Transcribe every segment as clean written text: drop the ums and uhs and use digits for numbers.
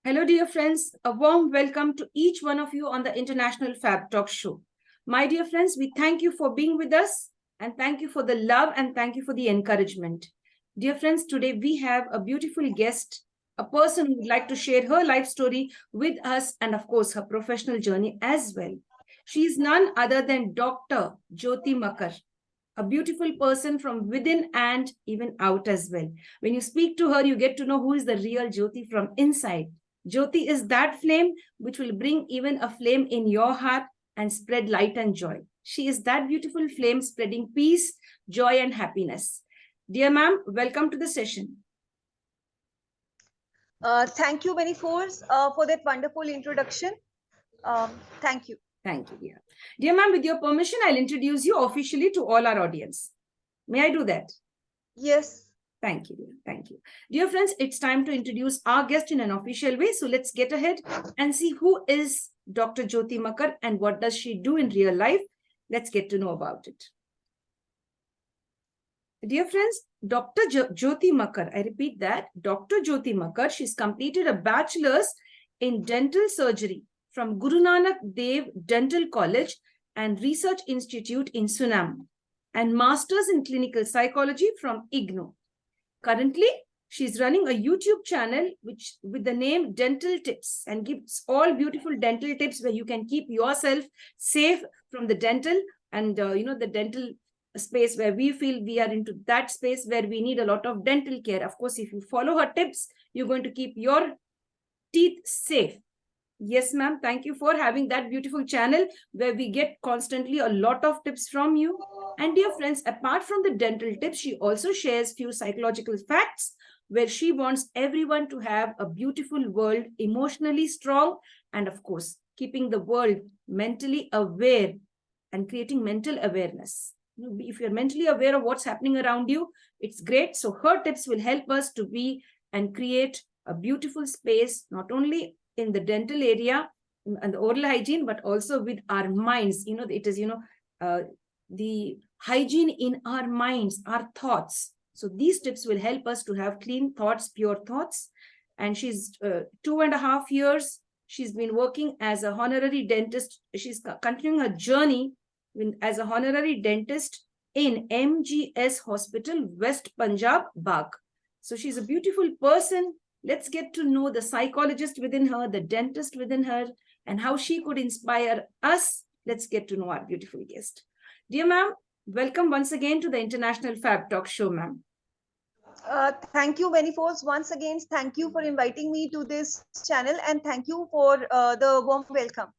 Hello, dear friends. A warm welcome to each one of you on the International Fab Talk Show. My dear friends, we thank you for being with us and thank you for the love and thank you for the encouragement. Dear friends, today we have a beautiful guest, a person who would like to share her life story with us and, of course, her professional journey as well. She is none other than Dr. Jyoti Makkar, a beautiful person from within and even out as well. When you speak to her, you get to know who is the real Jyoti from inside. Jyoti is that flame which will bring even a flame in your heart and spread light and joy. She is that beautiful flame spreading peace, joy, and happiness. Dear ma'am, welcome to the session. Thank you, many force, for that wonderful introduction. Thank you. Thank you, dear. Dear ma'am, with your permission, I'll introduce you officially to all our audience. May I do that? Yes. Thank you, dear. Thank you. Dear friends, it's time to introduce our guest in an official way. So let's get ahead and see who is Dr. Jyoti Makkar and what does she do in real life. Let's get to know about it. Dear friends, Dr. Jyoti Makkar, I repeat that, Dr. Jyoti Makkar, she's completed a bachelor's in dental surgery from Guru Nanak Dev Dental College and Research Institute in Sunam and master's in clinical psychology from IGNOU. Currently, she's running a YouTube channel with the name Dental Tips and gives all beautiful dental tips where you can keep yourself safe from the dental and the dental space where we feel we are into that space where we need a lot of dental care. Of course, if you follow her tips, you're going to keep your teeth safe. Yes, ma'am. Thank you for having that beautiful channel where we get constantly a lot of tips from you. And dear friends, apart from the dental tips, she also shares few psychological facts where she wants everyone to have a beautiful world, emotionally strong, and of course, keeping the world mentally aware and creating mental awareness. If you're mentally aware of what's happening around you, it's great. So her tips will help us to be and create a beautiful space, not only in the dental area and the oral hygiene, but also with our minds. It is, the hygiene in our minds, our thoughts. So these tips will help us to have clean thoughts, pure thoughts. And she's 2.5 years. She's been working as a honorary dentist. She's continuing her journey as a honorary dentist in MGS Hospital, West Punjabi Bagh. So she's a beautiful person. Let's get to know the psychologist within her, the dentist within her, and how she could inspire us. Let's get to know our beautiful guest. Dear ma'am, welcome once again to the International Fab Talk Show, ma'am. Thank you, many force. Once again, thank you for inviting me to this channel and thank you for the warm welcome.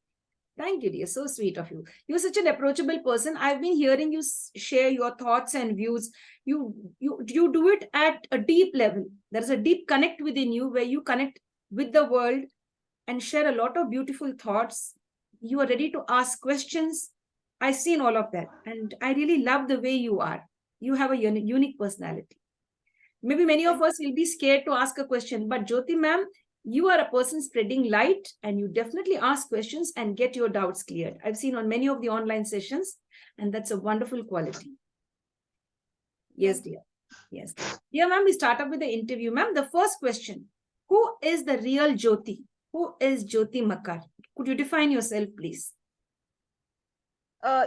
Thank you, dear. So sweet of you. You're such an approachable person. I've been hearing you share your thoughts and views. You do it at a deep level. There's a deep connect within you where you connect with the world and share a lot of beautiful thoughts. You are ready to ask questions. I've seen all of that. And I really love the way you are. You have a unique personality. Maybe many of us will be scared to ask a question, but Jyoti ma'am, you are a person spreading light and you definitely ask questions and get your doubts cleared. I've seen on many of the online sessions, and that's a wonderful quality. Yes, dear. Yes. Dear ma'am, we start up with the interview. Ma'am, the first question, who is the real Jyoti? Who is Jyoti Makkar? Could you define yourself, please?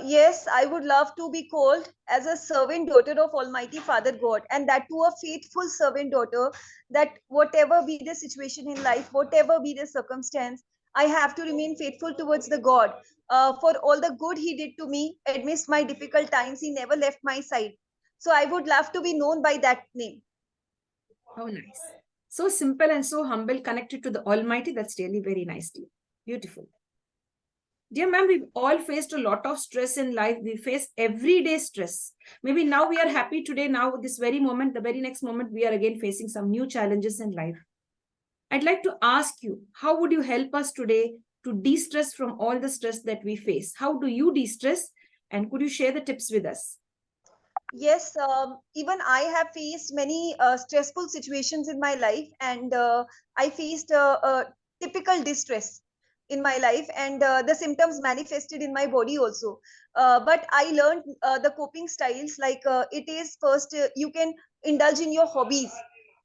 Yes, I would love to be called as a servant daughter of Almighty Father God, and that to a faithful servant daughter, that whatever be the situation in life, whatever be the circumstance, I have to remain faithful towards the God. For all the good he did to me amidst my difficult times, he never left my side. So I would love to be known by that name. Oh, nice. So simple and so humble, connected to the Almighty. That's really very nice, dear. Beautiful. Dear ma'am, we've all faced a lot of stress in life. We face everyday stress. Maybe now we are happy today. Now, this very moment, the very next moment, we are again facing some new challenges in life. I'd like to ask you, how would you help us today to de-stress from all the stress that we face? How do you de-stress? And could you share the tips with us? Yes, even I have faced many stressful situations in my life, and I faced typical distress in my life, and the symptoms manifested in my body also. But I learned the coping styles, like it is first, you can indulge in your hobbies.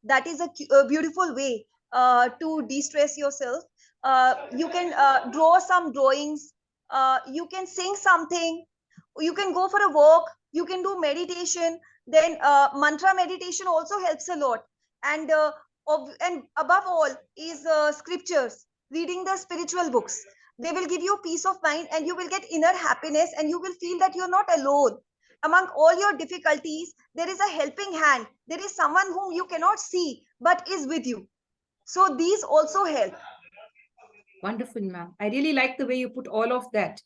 That is a beautiful way. to de-stress yourself. You can draw some drawings, you can sing something, you can go for a walk, you can do meditation. Then mantra meditation also helps a lot. And and above all is scriptures, reading the spiritual books. They will give you peace of mind, and you will get inner happiness, and you will feel that you're not alone. Among all your difficulties, there is a helping hand. There is someone whom you cannot see but is with you. So these also help. Wonderful, ma'am. I really like the way you put all of that.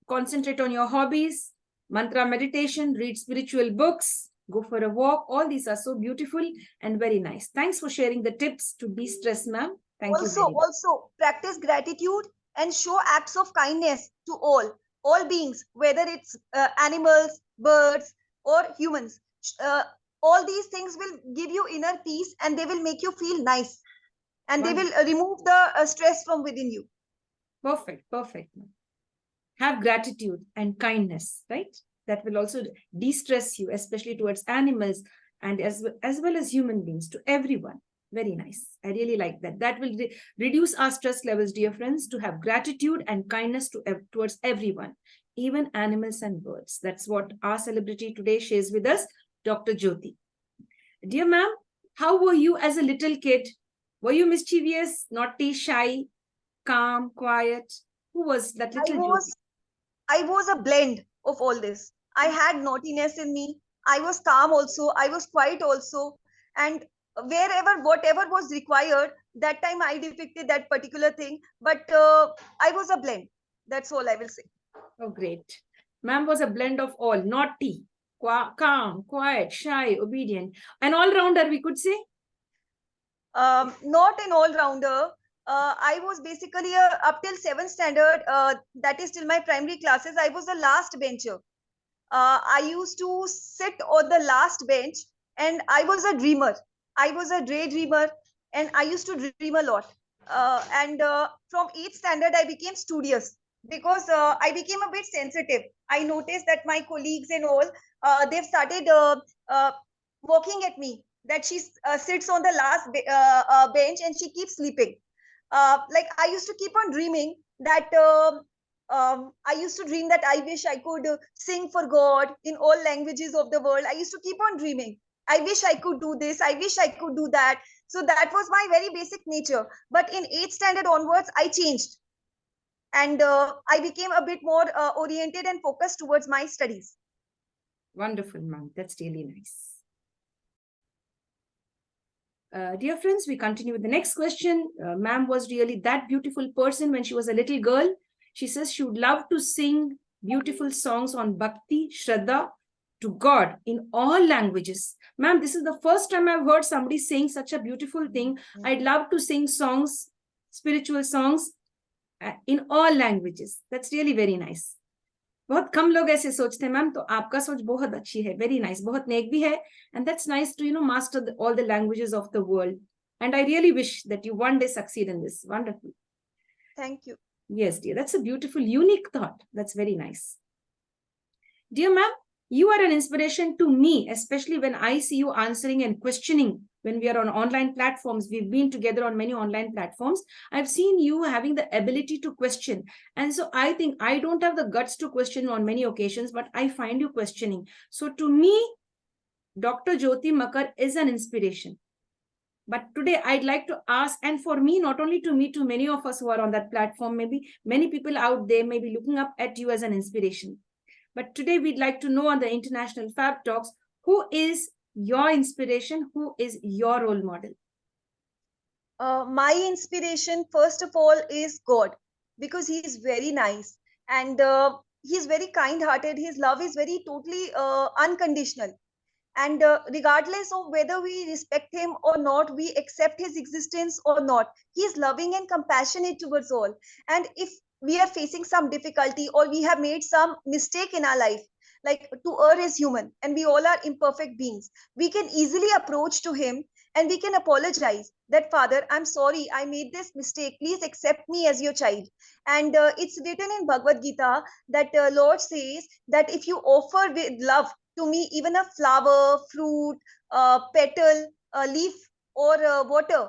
Concentrate on your hobbies, mantra meditation, read spiritual books, go for a walk. All these are so beautiful and very nice. Thanks for sharing the tips to de-stress, ma'am. Thank you very much. Also practice gratitude and show acts of kindness to all beings, whether it's animals, birds, or humans. All these things will give you inner peace, and they will make you feel nice, and they will remove the stress from within you. Perfect, perfect. Have gratitude and kindness, right? That will also de-stress you, especially towards animals and as well as human beings, to everyone. Very nice. I really like that. That will reduce our stress levels, dear friends, to have gratitude and kindness towards everyone, even animals and birds. That's what our celebrity today shares with us, Dr. Jyoti. Dear ma'am, how were you as a little kid? Were you mischievous, naughty, shy, calm, quiet? Who was that little Jyoti? I was a blend of all this. I had naughtiness in me. I was calm also. I was quiet also. And whatever was required, that time I depicted that particular thing. But I was a blend. That's all I will say. Oh, great. Ma'am was a blend of all. Naughty, calm, quiet, shy, obedient. An all-rounder, we could say? Not an all-rounder. I was basically up till 7th standard, that is till my primary classes, I was the last bencher. I used to sit on the last bench, and I was a dreamer. I was a daydreamer, and I used to dream a lot. And from 8th standard, I became studious, because I became a bit sensitive. I noticed that my colleagues and all, they've started walking at me, that she sits on the last bench and she keeps sleeping. Like I used to keep on dreaming that I used to dream that I wish I could sing for God in all languages of the world. I used to keep on dreaming. I wish I could do this. I wish I could do that. So that was my very basic nature. But in 8th standard onwards, I changed. And I became a bit more oriented and focused towards my studies. Wonderful, ma'am. That's really nice. Dear friends, we continue with the next question. Ma'am was really that beautiful person when she was a little girl. She says she would love to sing beautiful songs on Bhakti, Shraddha to God in all languages. Ma'am, this is the first time I've heard somebody saying such a beautiful thing. I'd love to sing songs, spiritual songs in all languages. That's really very nice. बहुत कम लोग ऐसे सोचते हैं ma'am, तो आपका सोच बहुत अच्छी है, वेरी नाइस, बहुत नेक भी है, and that's nice to master all the languages of the world, and I really wish that you one day succeed in this. Wonderful. Thank you. Yes, dear, that's a beautiful, unique thought. That's very nice. Dear ma'am, you are an inspiration to me, especially when I see you answering and questioning when we are on online platforms. We've been together on many online platforms. I've seen you having the ability to question. And so I think I don't have the guts to question on many occasions, but I find you questioning. So to me, Dr. Jyoti Makkar is an inspiration. But today I'd like to ask, and for me, not only to me, to many of us who are on that platform, maybe many people out there may be looking up at you as an inspiration. But today we'd like to know on the International Fab Talks, who is your inspiration? Who is your role model? My inspiration, first of all, is God, because he is very nice, and he's very kind-hearted. His love is very totally unconditional. And regardless of whether we respect him or not, we accept his existence or not, he is loving and compassionate towards all. And if we are facing some difficulty, or we have made some mistake in our life, like to err is human, and we all are imperfect beings, we can easily approach to him, and we can apologize that, Father, I'm sorry, I made this mistake, please accept me as your child. And it's written in Bhagavad Gita that Lord says that if you offer with love to me even a flower, fruit, petal, leaf, or water,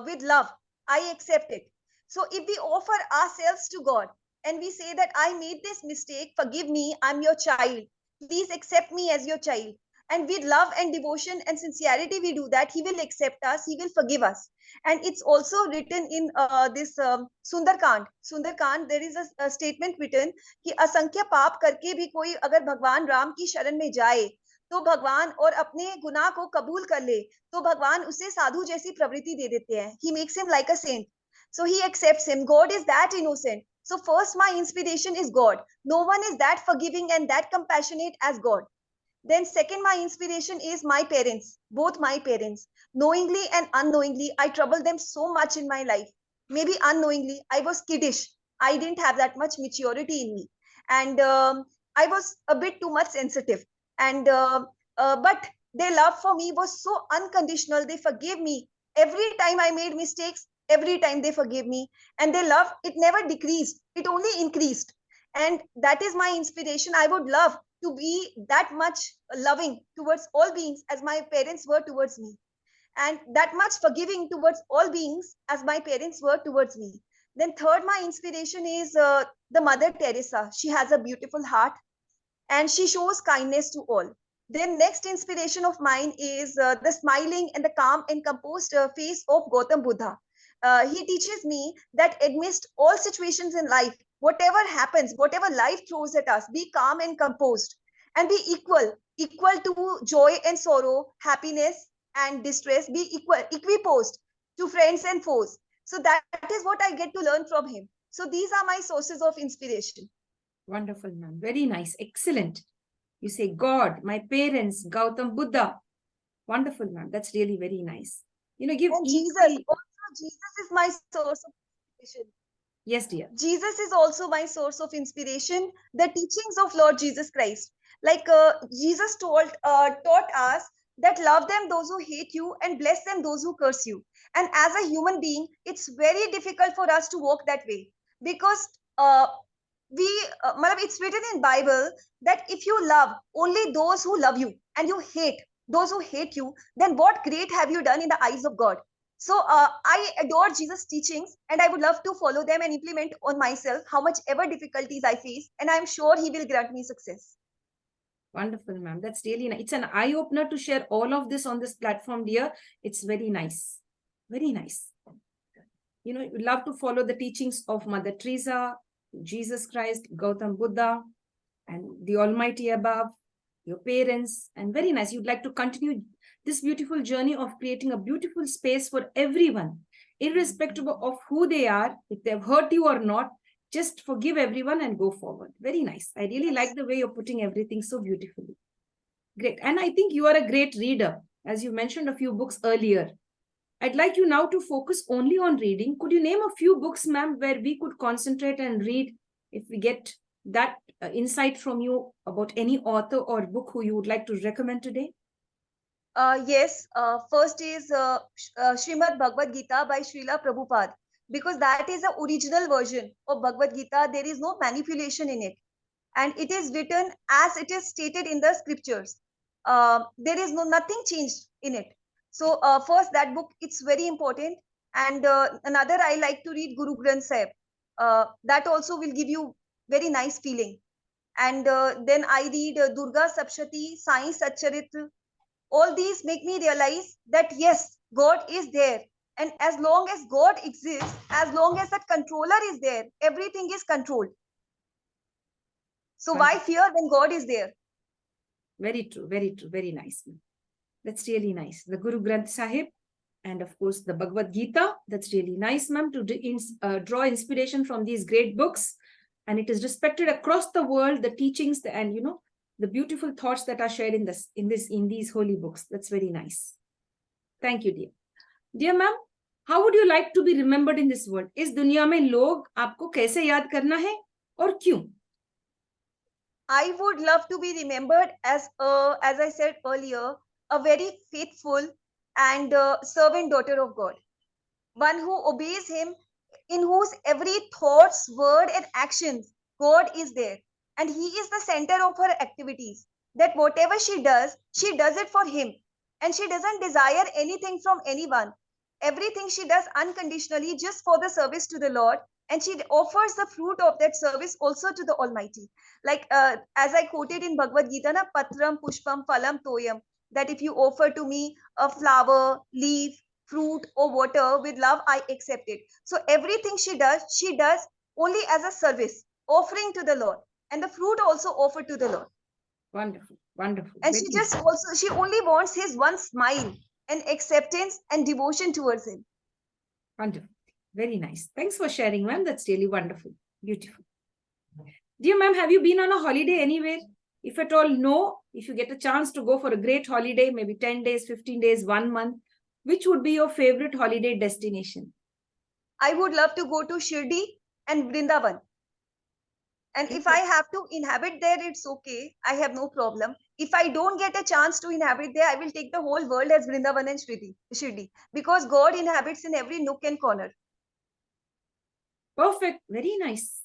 with love, I accept it. So if we offer ourselves to God and we say that I made this mistake, forgive me, I'm your child, please accept me as your child. And with love and devotion and sincerity, we do that, He will accept us, He will forgive us. And it's also written in this Sundarkand. Sundarkand, there is a statement written कि असंख्य पाप करके भी कोई अगर भगवान राम की शरण में जाए तो भगवान और अपने गुनाह को कबूल कर ले तो भगवान उसे साधु जैसी प्रवृत्ति दे देते हैं. He makes him like a saint. So he accepts him. God is that innocent. So first my inspiration is God. No one is that forgiving and that compassionate as God. Then second my inspiration is my parents, both my parents. Knowingly and unknowingly, I troubled them so much in my life. Maybe unknowingly, I was kiddish. I didn't have that much maturity in me. And I was a bit too much sensitive. And but their love for me was so unconditional. They forgave me every time I made mistakes. Every time they forgave me, and their love, it never decreased, it only increased. And that is my inspiration. I would love to be that much loving towards all beings as my parents were towards me, and that much forgiving towards all beings as my parents were towards me. Then third my inspiration is the Mother Teresa. She has a beautiful heart and she shows kindness to all. Then next inspiration of mine is the smiling and the calm and composed face of Gautam Buddha. He teaches me that amidst all situations in life, whatever happens, whatever life throws at us, be calm and composed and be equal to joy and sorrow, happiness and distress, be equiposed to friends and foes. So that is what I get to learn from him. So these are my sources of inspiration. Wonderful, ma'am. Very nice. Excellent. You say God, my parents, Gautam Buddha. Wonderful, ma'am. That's really very nice. You know, give And each... Jesus is my source of inspiration. Yes, dear. Jesus is also my source of inspiration. The teachings of Lord Jesus Christ. Like Jesus taught us that love them those who hate you and bless them those who curse you. And as a human being, it's very difficult for us to walk that way because it's written in Bible that if you love only those who love you and you hate those who hate you, then what great have you done in the eyes of God? So I adore Jesus' teachings and I would love to follow them and implement on myself how much ever difficulties I face, and I'm sure He will grant me success. Wonderful, ma'am. That's really nice. It's an eye-opener to share all of this on this platform, dear. It's very nice. Very nice. You know, you love to follow the teachings of Mother Teresa, Jesus Christ, Gautam Buddha, and the Almighty above, your parents, and very nice. You'd like to continue this beautiful journey of creating a beautiful space for everyone, irrespective of who they are, if they've hurt you or not. Just forgive everyone and go forward. Very nice. I really like the way you're putting everything so beautifully. Great. And I think you are a great reader, as you mentioned a few books earlier. I'd like you now to focus only on reading. Could you name a few books, ma'am, where we could concentrate and read if we get that insight from you about any author or book who you would like to recommend today? Yes. First is Srimad Bhagavad Gita by Srila Prabhupada, because that is the original version of Bhagavad Gita. There is no manipulation in it. And it is written as it is stated in the scriptures. There is nothing changed in it. So first, that book, it's very important. And another, I like to read Guru Granth Sahib. That also will give you very nice feeling. And then I read Durga Sapshati, Sai Satcharit. All these make me realize that yes, God is there. And as long as God exists, as long as that controller is there, everything is controlled. So why fear when God is there? Very true, very nice. That's really nice. The Guru Granth Sahib and of course the Bhagavad Gita. That's really nice, ma'am, to draw inspiration from these great books. And it is respected across the world, the teachings and, you know, the beautiful thoughts that are shared in these holy books. That's very nice. Thank you, dear. Dear ma'am, how would you like to be remembered in this world? इस दुनिया में लोग आपको कैसे याद करना है और क्यों? I would love to be remembered as I said earlier, a very faithful and servant daughter of God, one who obeys Him, in whose every thoughts, word, and actions God is there, and He is the center of her activities. That whatever she does it for Him, and she doesn't desire anything from anyone. everything she does unconditionally just for the service to the Lord. And she offers the fruit of that service also to the Almighty. Like as I quoted in Bhagavad Gita, na, Patram Pushpam Phalam Toyam, that if you offer to me a flower, leaf, fruit, or water with love, I accept it. So everything she does only as a service, offering to the Lord, and the fruit also offered to the Lord. Wonderful, wonderful. And she only wants his one smile and acceptance and devotion towards him. Wonderful. Very nice. Thanks for sharing, ma'am. That's really wonderful. Beautiful. Dear ma'am, have you been on a holiday anywhere? If at all, no. If you get a chance to go for a great holiday, maybe 10 days, 15 days, 1 month, which would be your favorite holiday destination? I would love to go to Shirdi and Vrindavan. And if I have to inhabit there, it's okay. I have no problem. If I don't get a chance to inhabit there, I will take the whole world as Vrindavan and Shirdi, because God inhabits in every nook and corner. Perfect. Very nice.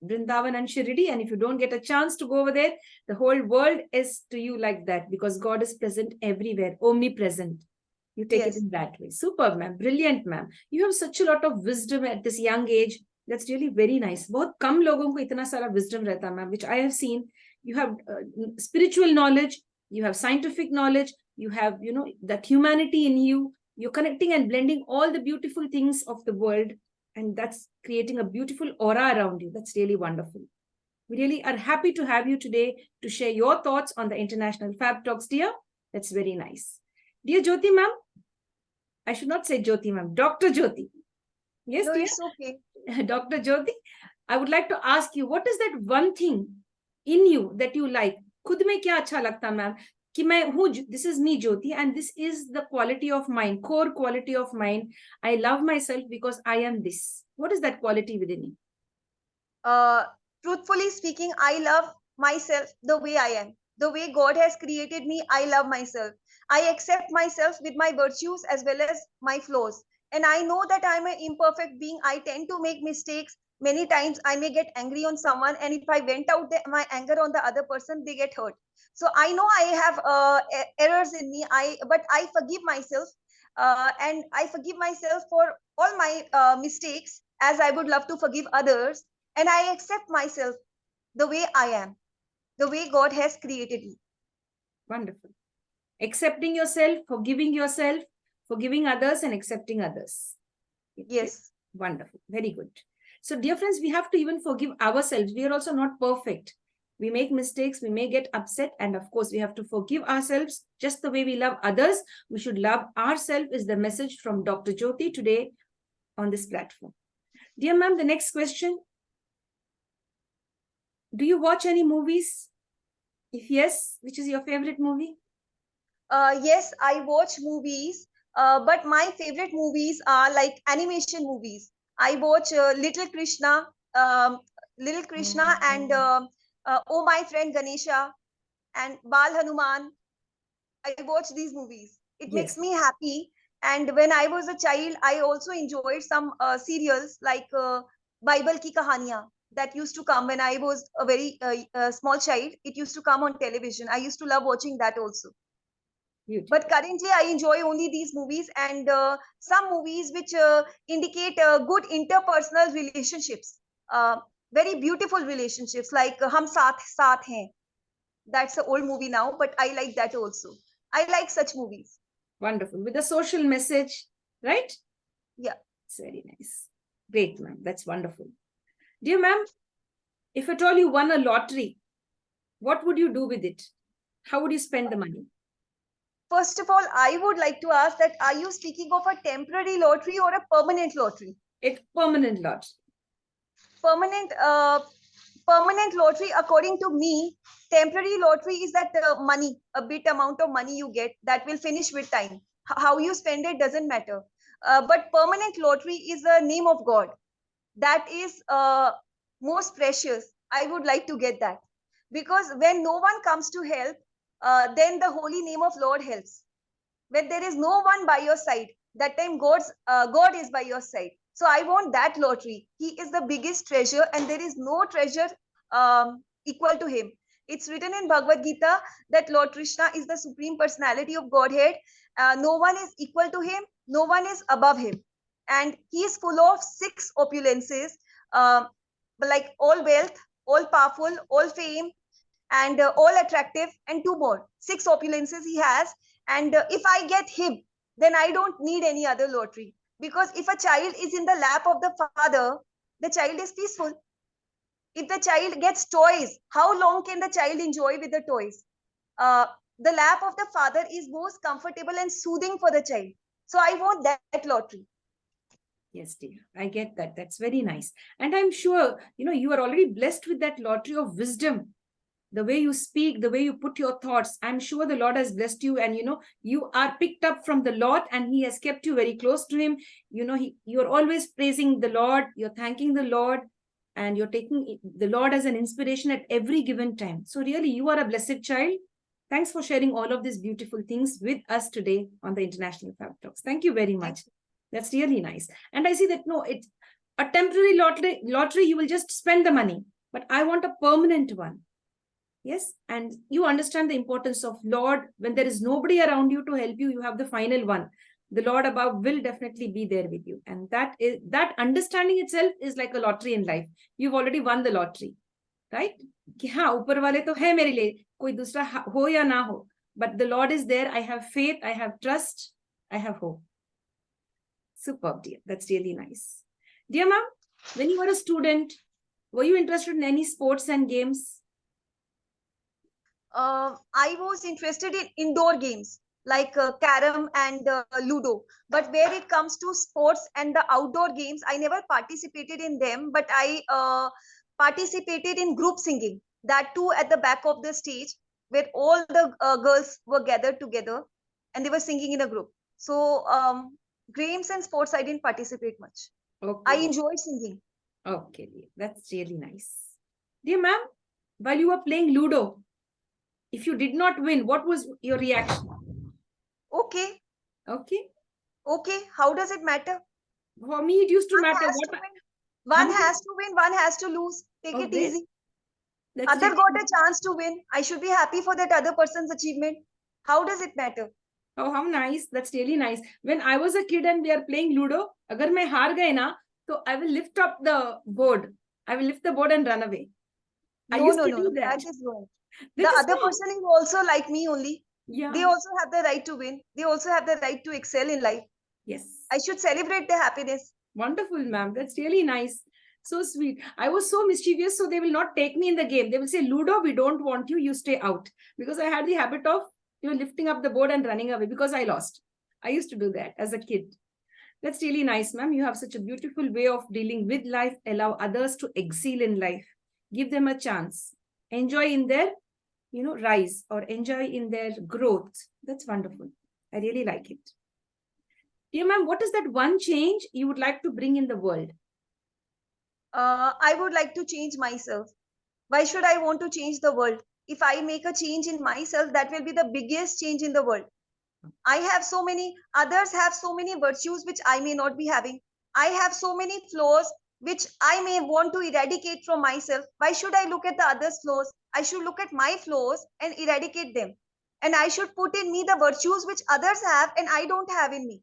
Vrindavan and Shirdi. And if you don't get a chance to go over there, the whole world is to you like that, because God is present everywhere, omnipresent. You take it in that way. Superb, ma'am. Brilliant, ma'am. You have such a lot of wisdom at this young age. That's really very nice. बहुत कम लोगों को इतना सारा wisdom रहता है, ma'am, which I have seen. You have spiritual knowledge, you have scientific knowledge, you have, that humanity in you. You're connecting and blending all the beautiful things of the world, and that's creating a beautiful aura around you. That's really wonderful. We really are happy to have you today to share your thoughts on the International Fab Talks, dear. That's very nice. Dear Jyoti, ma'am, I should not say Jyoti, ma'am, Dr. Jyoti. Yes, no, dear? It's okay. Dr. Jyoti, I would like to ask you, what is that one thing in you that you like? खुद में क्या अच्छा लगता, ma'am? कि मैं हूँ, this is me, Jyoti, and this is the quality of mine, core quality of mine. I love myself because I am this. What is that quality within you? Truthfully speaking, I love myself the way I am. The way God has created me, I love myself. I accept myself with my virtues as well as my flaws. And I know that I'm an imperfect being. I tend to make mistakes. Many times I may get angry on someone, and if I vent out my anger on the other person, they get hurt. So I know I have errors in me. But I forgive myself, and I forgive myself for all my mistakes, as I would love to forgive others. And I accept myself the way I am, the way God has created me. Wonderful. Accepting yourself, forgiving others, and accepting others. Yes. Wonderful. Very good. So, dear friends, we have to even forgive ourselves. We are also not perfect. We make mistakes, we may get upset, and of course, we have to forgive ourselves just the way we love others. We should love ourselves, is the message from Dr. Jyoti today on this platform. Dear ma'am, the next question. Do you watch any movies? If yes, which is your favorite movie? Yes, I watch movies, but my favorite movies are like animation movies. I watch Little Krishna, and Oh My Friend Ganesha, and Bal Hanuman. I watch these movies. It makes me happy. And when I was a child, I also enjoyed some serials like Bible Ki Kahaniyan that used to come when I was a very small child. It used to come on television. I used to love watching that also. Beautiful. But currently, I enjoy only these movies and some movies which indicate good interpersonal relationships, very beautiful relationships like Hum Saath Saath Hain. That's an old movie now, but I like that also. I like such movies. Wonderful. With a social message, right? Yeah. It's very nice. Great, ma'am. That's wonderful. Dear ma'am, if at all you won a lottery, what would you do with it? How would you spend the money? First of all, I would like to ask that, are you speaking of a temporary lottery or a permanent lottery? It's permanent lottery. Permanent lottery, according to me. Temporary lottery is that money, a bit amount of money you get that will finish with time. How you spend it doesn't matter. But permanent lottery is the name of God. That is most precious. I would like to get that, because when no one comes to help, then the holy name of Lord helps. When there is no one by your side, that time God is by your side. So I want that lottery. He is the biggest treasure, and there is no treasure equal to him. It's written in Bhagavad Gita that Lord Krishna is the supreme personality of Godhead. No one is equal to him, No one is above him. And he is full of 6 opulences, uh, like all wealth, all powerful, all fame, and all attractive, and 2 more. 6 opulences he has. And if I get him, then I don't need any other lottery. Because if a child is in the lap of the father, the child is peaceful. If the child gets toys, how long can the child enjoy with the toys? uh, the lap of the father is most comfortable and soothing for the child. So I want that lottery. Yes, dear. I get that. That's very nice. And I'm sure, you are already blessed with that lottery of wisdom. The way you speak, the way you put your thoughts, I'm sure the Lord has blessed you, and you are picked up from the Lord, and He has kept you very close to Him. You're always praising the Lord, you're thanking the Lord, and you're taking the Lord as an inspiration at every given time. So really, you are a blessed child. Thanks for sharing all of these beautiful things with us today on the International Fab Talks. Thank you very much. That's really nice. And I see that, no, it's a temporary lottery, you will just spend the money, but I want a permanent one. Yes, and you understand the importance of Lord. When there is nobody around you to help you, you have the final one. The Lord above will definitely be there with you. And that understanding itself is like a lottery in life. You've already won the lottery, right? कि हाँ, ऊपर वाले तो है मेरे लिए, कोई दूसरा हो या ना हो. But the Lord is there. I have faith, I have trust, I have hope. Superb, dear. That's really nice. Dear ma'am, when you were a student, were you interested in any sports and games? I was interested in indoor games like carom and ludo. But where it comes to sports and the outdoor games, I never participated in them. But I participated in group singing. That too at the back of the stage, where all the girls were gathered together and they were singing in a group. So games and sports, I didn't participate much. Okay. I enjoyed singing. Okay, dear. That's really nice. Dear ma'am, while you were playing Ludo, if you did not win, what was your reaction? Okay. Okay. Okay. How does it matter? For me, it used to One matter. has to win. One has to win, one has to lose. Take it Okay. easy. That's Other really got a chance to win. I should be happy for that other person's achievement. How does it matter? Oh, how nice. That's really nice. When I was a kid and we are playing Ludo, agar main haar gaye na, so I will lift up the board. I will lift the board and run away. I No, used no, to no, do no. that. That is wrong. The That is other wrong. person is also like me only. Yeah. They also have the right to win. They also have the right to excel in life. Yes. I should celebrate their happiness. Wonderful, ma'am. That's really nice. So sweet. I was so mischievous, so they will not take me in the game. They will say, Ludo, we don't want you. You stay out. Because I had the habit of lifting up the board and running away because I lost. I used to do that as a kid. That's really nice, ma'am. You have such a beautiful way of dealing with life. Allow others to excel in life. Give them a chance. Enjoy in their, rise, or enjoy in their growth. That's wonderful. I really like it. Dear ma'am, what is that one change you would like to bring in the world? I would like to change myself. Why should I want to change the world? If I make a change in myself, that will be the biggest change in the world. I have so many, others have so many virtues which I may not be having. I have so many flaws which I may want to eradicate from myself. Why should I look at the others' flaws? I should look at my flaws and eradicate them. And I should put in me the virtues which others have and I don't have in me.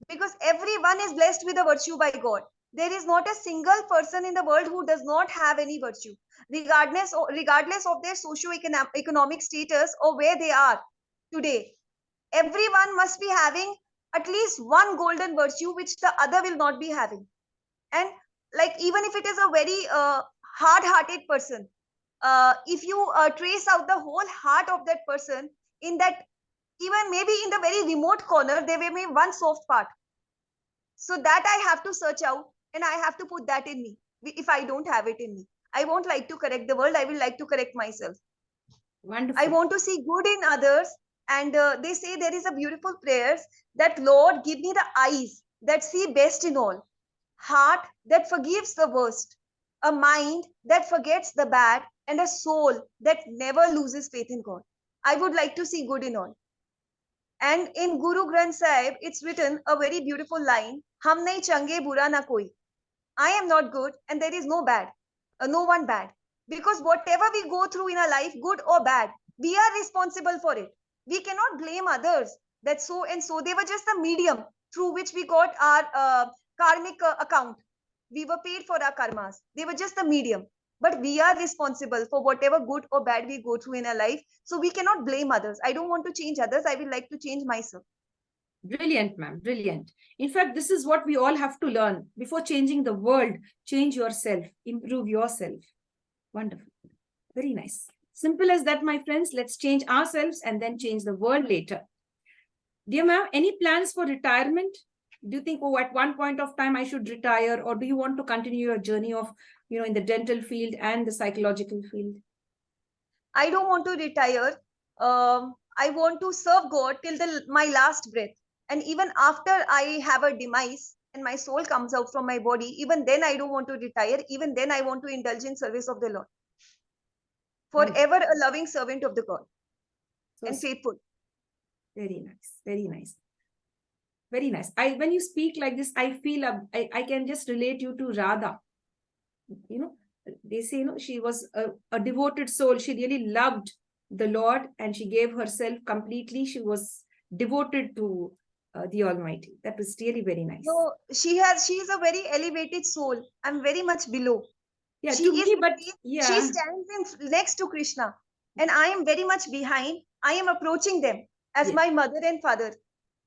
Because everyone is blessed with a virtue by God. There is not a single person in the world who does not have any virtue, regardless of their socio-economic status or where they are today. Everyone must be having at least one golden virtue which the other will not be having. And like even if it is a very hard-hearted person, if you trace out the whole heart of that person, in that even maybe in the very remote corner there may be one soft part. So that I have to search out and I have to put that in me. If I don't have it in me, I won't like to correct the world. I will like to correct myself. Wonderful. I want to see good in others. And they say there is a beautiful prayer that Lord, give me the eyes that see best in all, heart that forgives the worst, a mind that forgets the bad, and a soul that never loses faith in God. I would like to see good in all. And in Guru Granth Sahib, it's written a very beautiful line, Hum nahi change bura na koi. I am not good and there is no bad, no one bad. Because whatever we go through in our life, good or bad, we are responsible for it. We cannot blame others that so and so. They were just the medium. through which we got our karmic account. We were paid for our karmas. They were just the medium. But we are responsible for whatever good or bad we go through in our life. So we cannot blame others. I don't want to change others. I would like to change myself. Brilliant, ma'am. Brilliant. In fact, this is what we all have to learn. Before changing the world, change yourself, improve yourself. Wonderful. Very nice. Simple as that, my friends. Let's change ourselves and then change the world later. Dear ma'am, any plans for retirement? Do you think, oh, at one point of time I should retire, or do you want to continue your journey of, in the dental field and the psychological field? I don't want to retire. I want to serve God till my last breath. And even after I have a demise and my soul comes out from my body, even then I don't want to retire. Even then I want to indulge in service of the Lord. Forever a loving servant of the God and faithful. Very nice. Very nice. Very nice. When you speak like this, I feel I can just relate you to Radha. They say, she was a devoted soul. She really loved the Lord and she gave herself completely. She was devoted to the Almighty. That was really very nice. So she is a very elevated soul. I'm very much below. Yeah, she stands next to Krishna and I am very much behind. I am approaching them as my mother and father.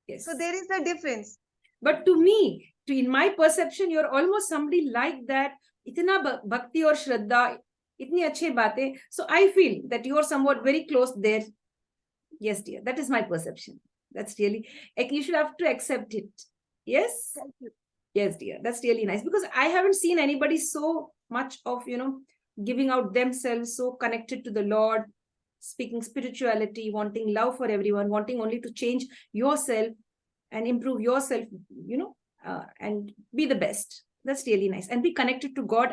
Yes. So there is a difference. But to me, in my perception, you're almost somebody like that. Itna bhakti or shraddha, itni achhe baatein. So I feel that you are somewhat very close there. Yes, dear. That is my perception. That's really, you should have to accept it. Yes? Thank you. Yes, dear. That's really nice. Because I haven't seen anybody so much of, giving out themselves, so connected to the Lord, speaking spirituality, wanting love for everyone, wanting only to change yourself and improve yourself, and be the best. That's really nice. And be connected to God.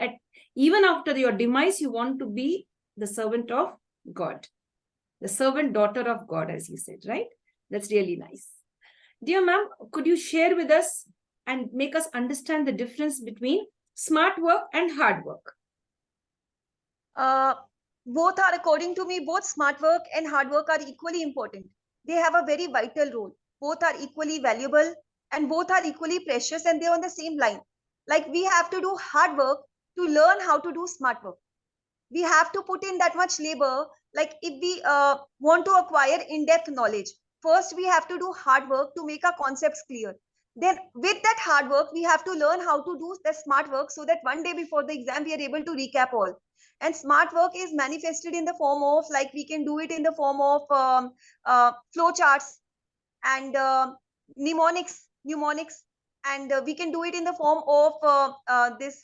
Even after your demise, you want to be the servant of God. The servant daughter of God, as you said, right? That's really nice. Dear ma'am, could you share with us and make us understand the difference between smart work and hard work? Both are, according to me, both smart work and hard work are equally important. They have a very vital role. Both are equally valuable and both are equally precious, and they're on the same line. Like we have to do hard work to learn how to do smart work. We have to put in that much labor. Like if we want to acquire in-depth knowledge, first we have to do hard work to make our concepts clear. Then with that hard work, we have to learn how to do the smart work so that one day before the exam, we are able to recap all. And smart work is manifested in the form of, like we can do it in the form of flow charts and mnemonics, and we can do it in the form of this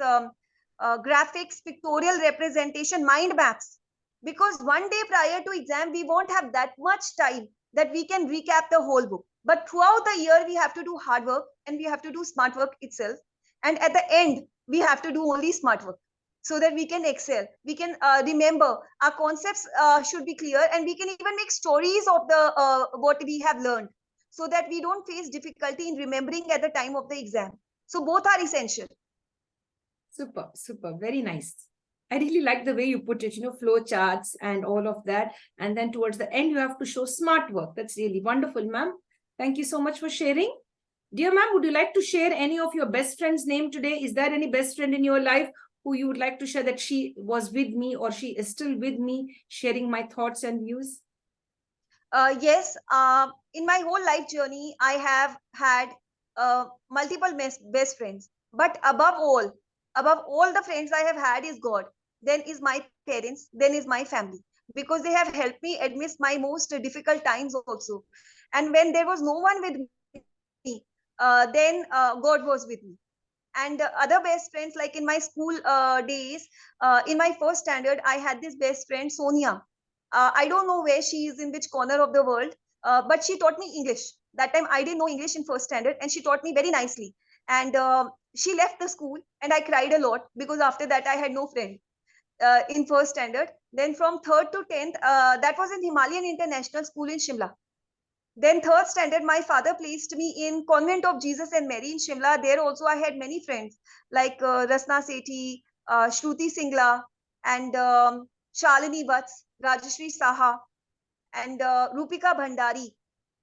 graphics, pictorial representation, mind maps. Because one day prior to exam, we won't have that much time that we can recap the whole book. But throughout the year, we have to do hard work and we have to do smart work itself. And at the end, we have to do only smart work so that we can excel. We can remember our concepts should be clear, and we can even make stories of the what we have learned so that we don't face difficulty in remembering at the time of the exam. So both are essential. Super, super, very nice. I really like the way you put it, flow charts and all of that. And then towards the end, you have to show smart work. That's really wonderful, ma'am. Thank you so much for sharing. Dear ma'am, would you like to share any of your best friend's name today? Is there any best friend in your life who you would like to share that she was with me or she is still with me, sharing my thoughts and views? Yes. In my whole life journey, I have had multiple best friends. But above all the friends I have had is God. Then is my parents. Then is my family. Because they have helped me amidst my most difficult times also. And when there was no one with me, then God was with me. And other best friends, like in my school days, in my first standard, I had this best friend, Sonia. I don't know where she is, in which corner of the world, but she taught me English. That time I didn't know English in first standard, and she taught me very nicely. And she left the school, and I cried a lot because after that I had no friend in first standard. Then from 3rd to 10th, that was in Himalayan International School in Shimla. Then 3rd standard, my father placed me in Convent of Jesus and Mary in Shimla. There also I had many friends like Rasna Sethi, Shruti Singla, and Shalini Vats, Rajashri Saha, and Rupika Bhandari.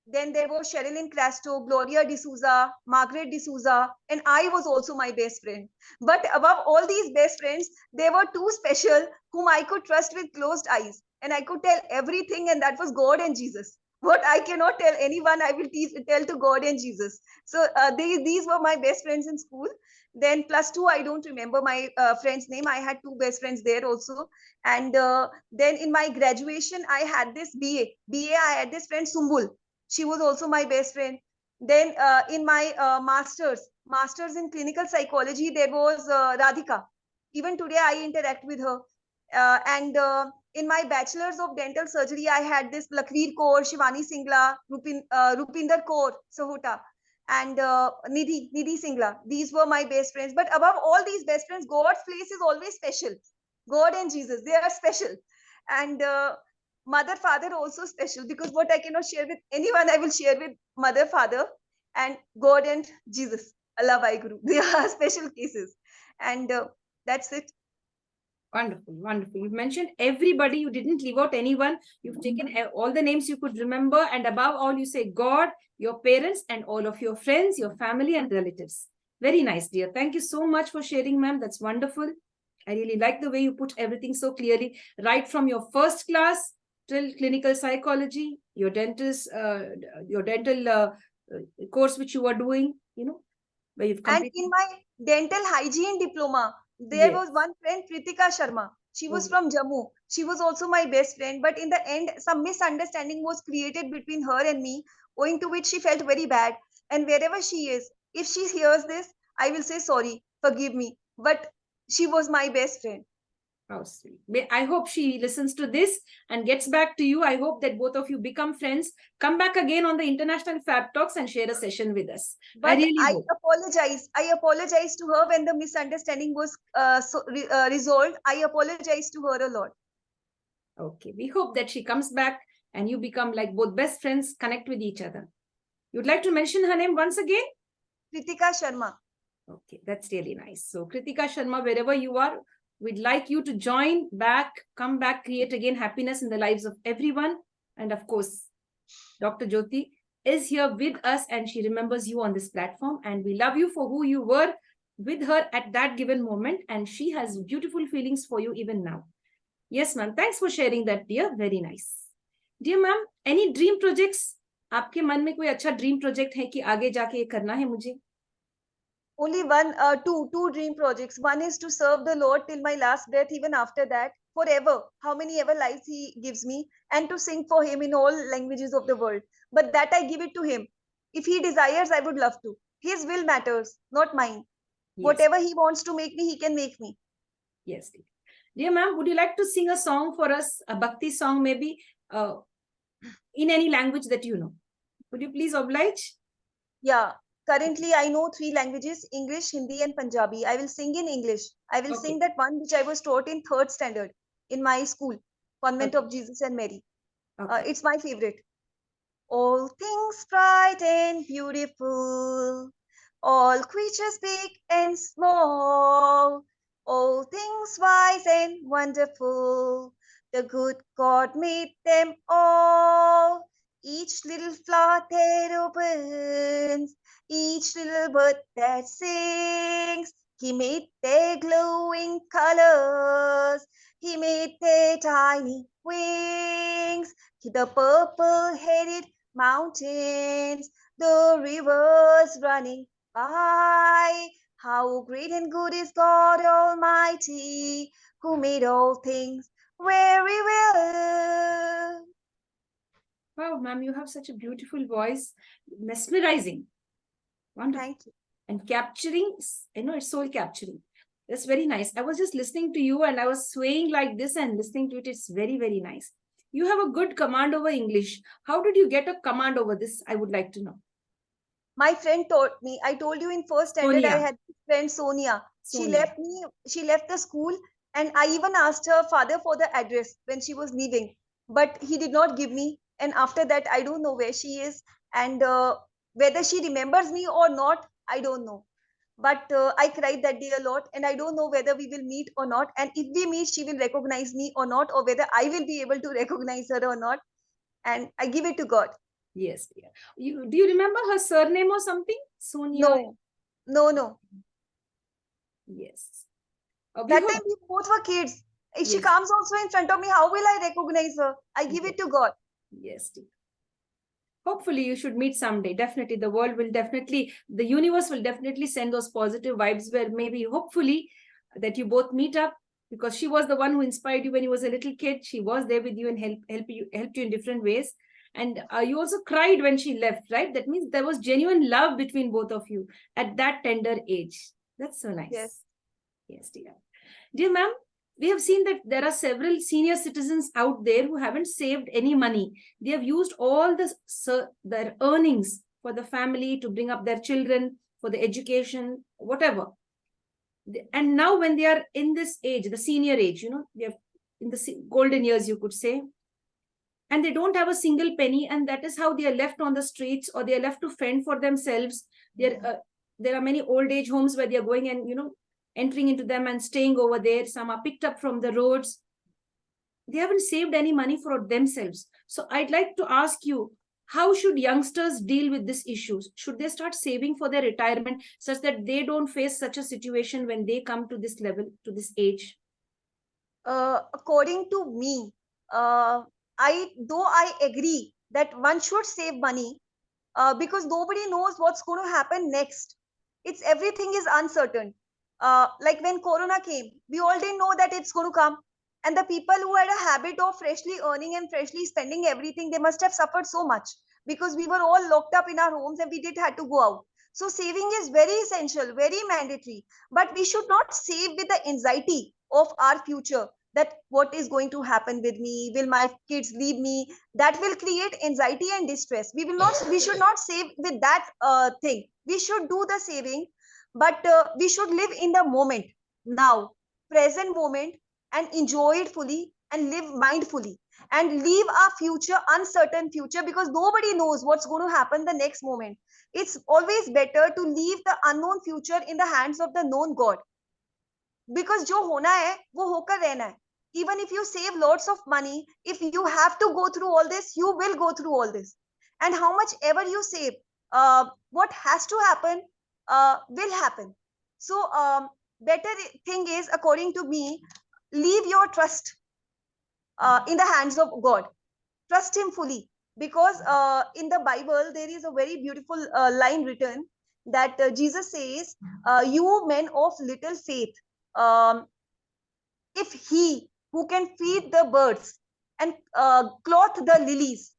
Then there was Sherilyn Crasto, Gloria D'Souza, Margaret D'Souza, and I was also my best friend. But above all these best friends, there were two special whom I could trust with closed eyes. And I could tell everything, and that was God and Jesus. What I cannot tell anyone, I will tell to God and Jesus. So these were my best friends in school. Then plus two, I don't remember my friend's name. I had two best friends there also. And then in my graduation, I had this BA. BA, I had this friend Sumbul. She was also my best friend. Then in my masters in clinical psychology, there was Radhika. Even today, I interact with her. And in my bachelor's of dental surgery, I had this Lakveer Kaur, Shivani Singla, Rupinder Kaur Sahota, and Nidhi Singla. These were my best friends. But above all these best friends, God's place is always special. God and Jesus, they are special. And mother, father also special, because what I cannot share with anyone, I will share with mother, father, and God and Jesus. Allah Guru. They are special cases. And that's it. Wonderful, wonderful. You've mentioned everybody. You didn't leave out anyone. You've taken all the names you could remember. And above all, you say God, your parents, and all of your friends, your family and relatives. Very nice, dear. Thank you so much for sharing, ma'am. That's wonderful. I really like the way you put everything so clearly, right from your first class till clinical psychology, your dental course which you are doing, where you've And completed. in my dental hygiene diploma, there Yes. was one friend, Kritika Sharma. She was Oh, from Jammu. She was also my best friend. But in the end, some misunderstanding was created between her and me, owing to which she felt very bad. And wherever she is, if she hears this, I will say sorry, forgive me. But she was my best friend. how sweet. I hope she listens to this and gets back to you. I hope that both of you become friends. Come back again on the International Fab Talks and share a session with us. I But really I hope. apologize. I apologize to her when the misunderstanding was resolved. I apologize to her a lot. Okay. We hope that she comes back and you become like both best friends, connect with each other. You'd like to mention her name once again? Kritika Sharma. Okay, that's really nice. So, Kritika Sharma, wherever you are, we'd like you to join back, come back, create again happiness in the lives of everyone. And of course, Dr. Jyoti is here with us and she remembers you on this platform. And we love you for who you were with her at that given moment. And she has beautiful feelings for you even now. Yes, ma'am. Thanks for sharing that, dear. Very nice. Dear ma'am, any dream projects? आपके मन में कोई अच्छा dream project है कि आगे जाके ये करना है मुझे? Only two dream projects. One is to serve the Lord till my last breath, even after that, forever, how many ever lives He gives me, and to sing for Him in all languages of the world. But that I give it to Him. If He desires, I would love to. His will matters, not mine. Yes. Whatever He wants to make me, He can make me. Yes. Dear ma'am, would you like to sing a song for us, a bhakti song maybe, in any language that you know? Would you please oblige? Yeah. Currently, I know three languages: English, Hindi, and Punjabi. I will sing in English. I will Okay. sing that one which I was taught in third standard in my school, Convent Okay. of Jesus and Mary. Okay. It's my favorite. All things bright and beautiful, all creatures big and small, all things wise and wonderful, the good God made them all. Each little flower that opens, each little bird that sings, He made their glowing colors, He made their tiny wings, the purple-headed mountains, the rivers running by. How great and good is God Almighty, who made all things very well. Wow, ma'am, you have such a beautiful voice, mesmerizing. Wonderful. Thank you. And capturing, it's soul capturing. That's very nice. I was just listening to you and I was swaying like this and listening to it. It's very, very nice. You have a good command over English. How did you get a command over this? I would like to know. My friend taught me. I told you in first standard I Sonia. had a friend Sonia. She Sonia. left me. She left the school, and I even asked her father for the address when she was leaving, but he did not give me. And after that, I don't know where she is, and whether she remembers me or not, I don't know. But I cried that day a lot, and I don't know whether we will meet or not. And if we meet, she will recognize me or not, or whether I will be able to recognize her or not. And I give it to God. Yes, dear. Do you remember her surname or something? Sonia. No. Yes. We That hope. time we both were kids. If she Yes. comes also in front of me, how will I recognize her? I give it to God. Yes, dear. Hopefully you should meet someday. Definitely the world will definitely, the universe will definitely send those positive vibes where maybe hopefully that you both meet up, because she was the one who inspired you when you was a little kid. She was there with you and helped you in different ways. And you also cried when she left, right? That means there was genuine love between both of you at that tender age. That's so nice. Yes. Yes, dear. Dear ma'am, we have seen that there are several senior citizens out there who haven't saved any money. They have used all their earnings for the family to bring up their children, for the education, whatever. And now when they are in this age, the senior age, they are in the golden years, you could say, and they don't have a single penny, and that is how they are left on the streets, or they are left to fend for themselves. There are many old age homes where they are going and entering into them and staying over there. Some are picked up from the roads. They haven't saved any money for themselves. So I'd like to ask you, how should youngsters deal with these issues? Should they start saving for their retirement such that they don't face such a situation when they come to this level, to this age? According to me, I agree that one should save money, because nobody knows what's going to happen next. It's everything is uncertain. Like when Corona came, we all didn't know that it's going to come, and the people who had a habit of freshly earning and freshly spending everything, they must have suffered so much, because we were all locked up in our homes and we did had to go out. So saving is very essential, very mandatory, but we should not save with the anxiety of our future, that what is going to happen with me, will my kids leave me. That will create anxiety and distress. We should not save with that thing. We should do the saving, but we should live in the moment, now, present moment, and enjoy it fully and live mindfully, and leave our future uncertain future, because nobody knows what's going to happen the next moment. It's always better to leave the unknown future in the hands of the known God, because जो होना है वो होकर रहना है. Even if you save lots of money, if you have to go through all this, you will go through all this. And how much ever you save, what has to happen will happen. So better thing is, according to me, leave your trust in the hands of God. Trust him fully, because in the Bible there is a very beautiful line written, that Jesus says, you men of little faith, um, if he who can feed the birds and clothe the lilies,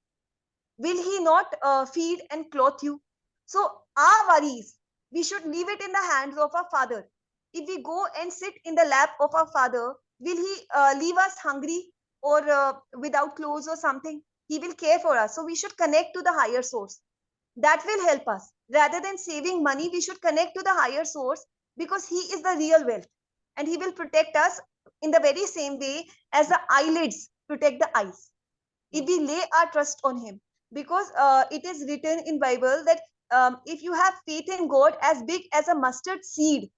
will he not feed and clothe you? So our worries, we should leave it in the hands of our Father. If we go and sit in the lap of our Father, will he leave us hungry or without clothes or something? He will care for us. So we should connect to the higher source. That will help us. Rather than saving money, we should connect to the higher source, because he is the real wealth, and he will protect us in the very same way as the eyelids protect the eyes, if we lay our trust on him. Because it is written in Bible that if you have faith in God as big as a mustard seed,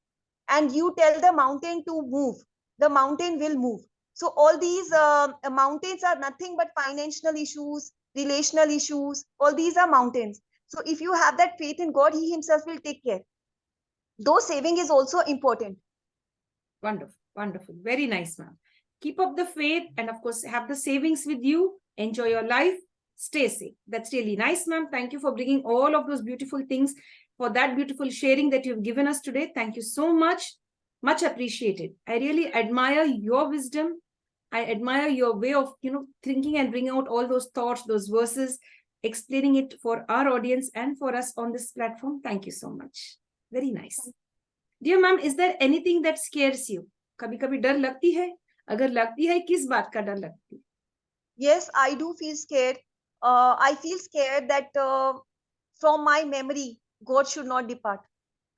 and you tell the mountain to move, the mountain will move. So all these mountains are nothing but financial issues, relational issues, all these are mountains. So if you have that faith in God, he himself will take care. Though saving is also important. Wonderful, wonderful. Very nice, ma'am. Keep up the faith, and of course, have the savings with you. Enjoy your life. Stay safe. That's really nice, ma'am. Thank you for bringing all of those beautiful things, for that beautiful sharing that you've given us today. Thank you so much. Much appreciated. I really admire your wisdom. I admire your way of, thinking and bringing out all those thoughts, those verses, explaining it for our audience and for us on this platform. Thank you so much. Very nice. Dear ma'am, is there anything that scares you? कभी कभी डर लगती है? अगर लगती है, किस बात का डर लगती है? Yes, I do feel scared. I feel scared that from my memory, God should not depart.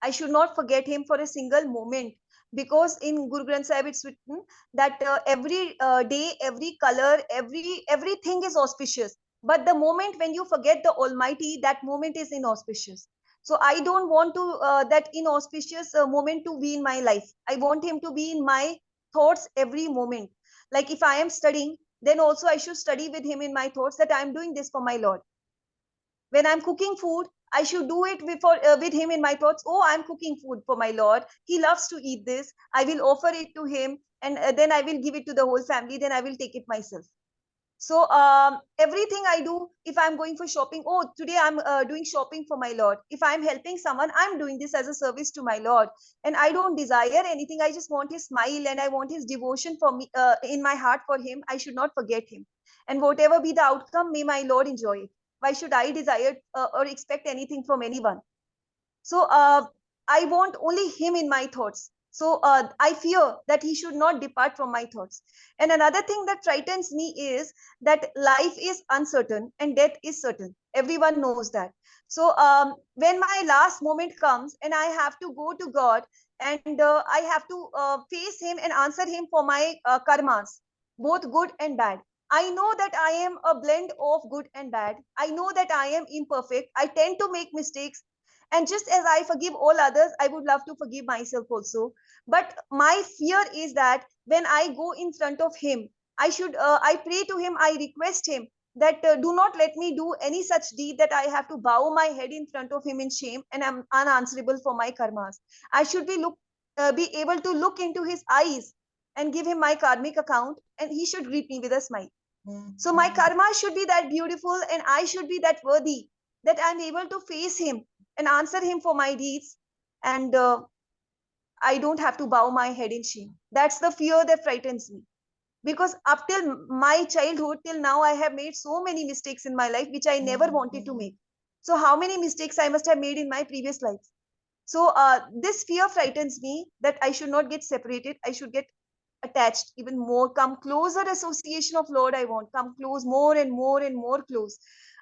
I should not forget him for a single moment, because in Guru Granth Sahib it's written that every day, every color, everything is auspicious. But the moment when you forget the Almighty, that moment is inauspicious. So I don't want to that inauspicious moment to be in my life. I want him to be in my thoughts every moment. Like if I am studying, then also I should study with him in my thoughts, that I am doing this for my Lord. When I'm cooking food, I should do it with him in my thoughts. Oh, I'm cooking food for my Lord. He loves to eat this. I will offer it to him, and then I will give it to the whole family. Then I will take it myself. So everything I do, if I'm going for shopping, oh, today I'm doing shopping for my Lord. If I'm helping someone, I'm doing this as a service to my Lord. And I don't desire anything. I just want his smile and I want his devotion for me in my heart for him. I should not forget him. And whatever be the outcome, may my Lord enjoy it. Why should I desire or expect anything from anyone? So I want only him in my thoughts. So I fear that he should not depart from my thoughts. And another thing that frightens me is that life is uncertain and death is certain. Everyone knows that. So when my last moment comes and I have to go to God and I have to face him and answer him for my karmas, both good and bad. I know that I am a blend of good and bad. I know that I am imperfect. I tend to make mistakes, and just as I forgive all others, I would love to forgive myself also. But my fear is that when I go in front of him, I pray to him, I request him that do not let me do any such deed that I have to bow my head in front of him in shame and I'm unanswerable for my karmas. I should be able to look into his eyes and give him my karmic account, and he should greet me with a smile. So my karma should be that beautiful, and I should be that worthy that I'm able to face him and answer him for my deeds, and I don't have to bow my head in shame. That's the fear that frightens me. Because up till my childhood, till now, I have made so many mistakes in my life which I never wanted to make. So, how many mistakes I must have made in my previous life? So, this fear frightens me that I should not get separated. I should get attached even more, come closer association of Lord. I want come close more and more and more close.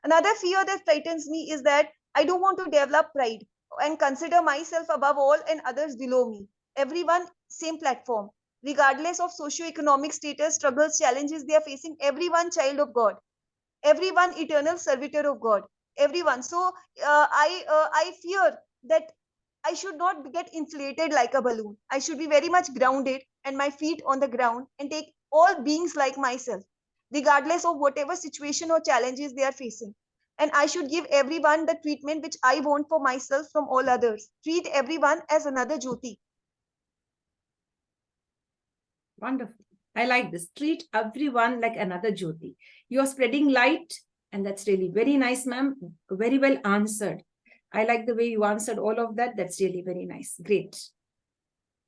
Another fear that frightens me is that I don't want to develop pride and consider myself above all and others below me. Everyone same platform, regardless of socio-economic status, struggles, challenges they are facing. Everyone child of God, everyone eternal servitor of God, everyone. So I fear that I should not get inflated like a balloon. I should be very much grounded and my feet on the ground and take all beings like myself, regardless of whatever situation or challenges they are facing. And I should give everyone the treatment which I want for myself from all others. Treat everyone as another Jyoti. Wonderful. I like this. Treat everyone like another Jyoti. You are spreading light, and that's really very nice, ma'am. Very well answered. I like the way you answered all of that. That's really very nice. Great.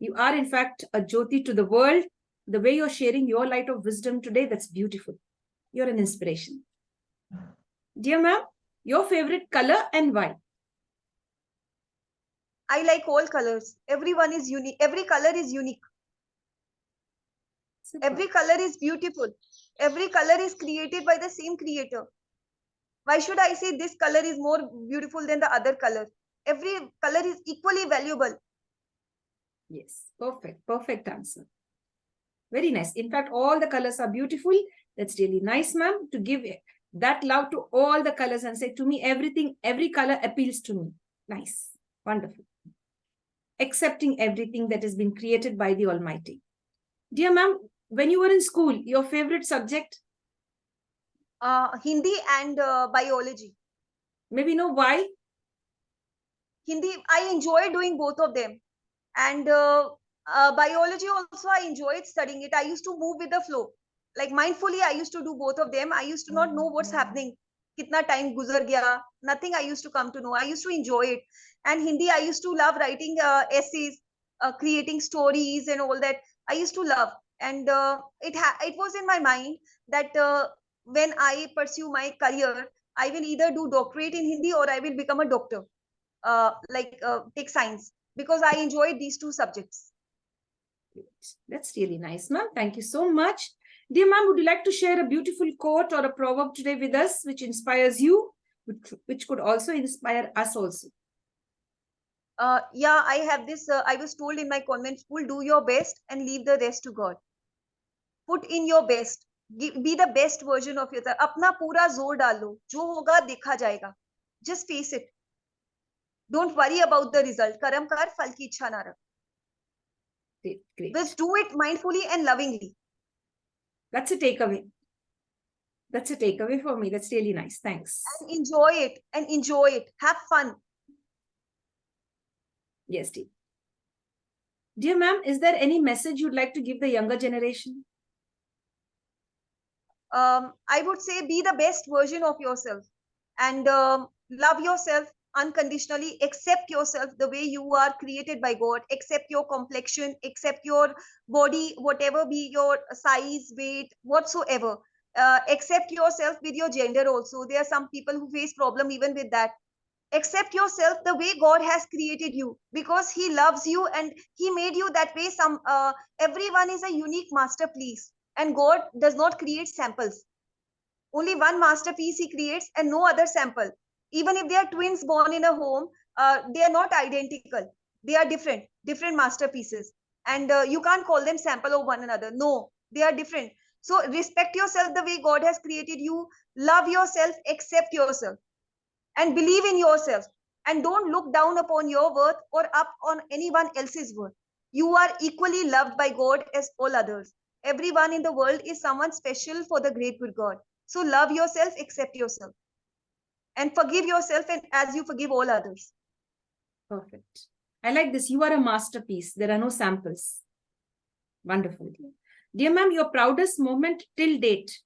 You are, in fact, a Jyoti to the world. The way you're sharing your light of wisdom today, that's beautiful. You're an inspiration. Dear ma'am, your favorite color and why? I like all colors. Everyone is unique. Every color is unique. Super. Every color is beautiful. Every color is created by the same creator. Why should I say this color is more beautiful than the other color? Every color is equally valuable. Yes, perfect. Perfect answer. Very nice. In fact, all the colors are beautiful. That's really nice, ma'am, to give that love to all the colors and say, to me, everything, every color appeals to me. Nice. Wonderful. Accepting everything that has been created by the Almighty. Dear ma'am, when you were in school, your favorite subject? Hindi and biology. Maybe know why? Hindi, I enjoy doing both of them. And biology also, I enjoyed studying it. I used to move with the flow. Like mindfully, I used to do both of them. I used to not know what's happening. Kitna time guzar gaya. Nothing I used to come to know. I used to enjoy it. And Hindi, I used to love writing essays, creating stories and all that. I used to love. And it was in my mind that when I pursue my career, I will either do doctorate in Hindi or I will become a doctor, take science, because I enjoyed these two subjects. That's really nice, ma'am. Thank you so much. Dear ma'am, would you like to share a beautiful quote or a proverb today with us, which inspires you, which could also inspire us also? Yeah, I have this. I was told in my convent school, do your best and leave the rest to God. Put in your best. Be the best version of yourself. अपना पूरा जोर डालो. जो होगा देखा जाएगा. Just face it. Don't worry about the result. कर्म कर, फल की इच्छा ना रख. Great. Just do it mindfully and lovingly. That's a takeaway. That's a takeaway for me. That's really nice. Thanks. And enjoy it, and enjoy it. Have fun. Yes, dear. Dear ma'am, is there any message you'd like to give the younger generation? I would say be the best version of yourself, and love yourself unconditionally. Accept yourself the way you are created by God. Accept your complexion, accept your body, whatever be your size, weight, whatsoever. Accept yourself with your gender also. There are some people who face problem even with that. Accept yourself the way God has created you, because he loves you and he made you that way. Everyone is a unique masterpiece, and God does not create samples. Only one masterpiece he creates and no other sample. Even if they are twins born in a home, they are not identical. They are different masterpieces, and you can't call them sample of one another. No, they are different. So respect yourself the way God has created you. Love yourself, accept yourself, and believe in yourself, and don't look down upon your worth or up on anyone else's worth. You are equally loved by God as all others. Everyone in the world is someone special for the great good God. So love yourself, accept yourself, and forgive yourself, and as you forgive all others. Perfect. I like this. You are a masterpiece. There are no samples. Wonderful. Dear ma'am, your proudest moment till date.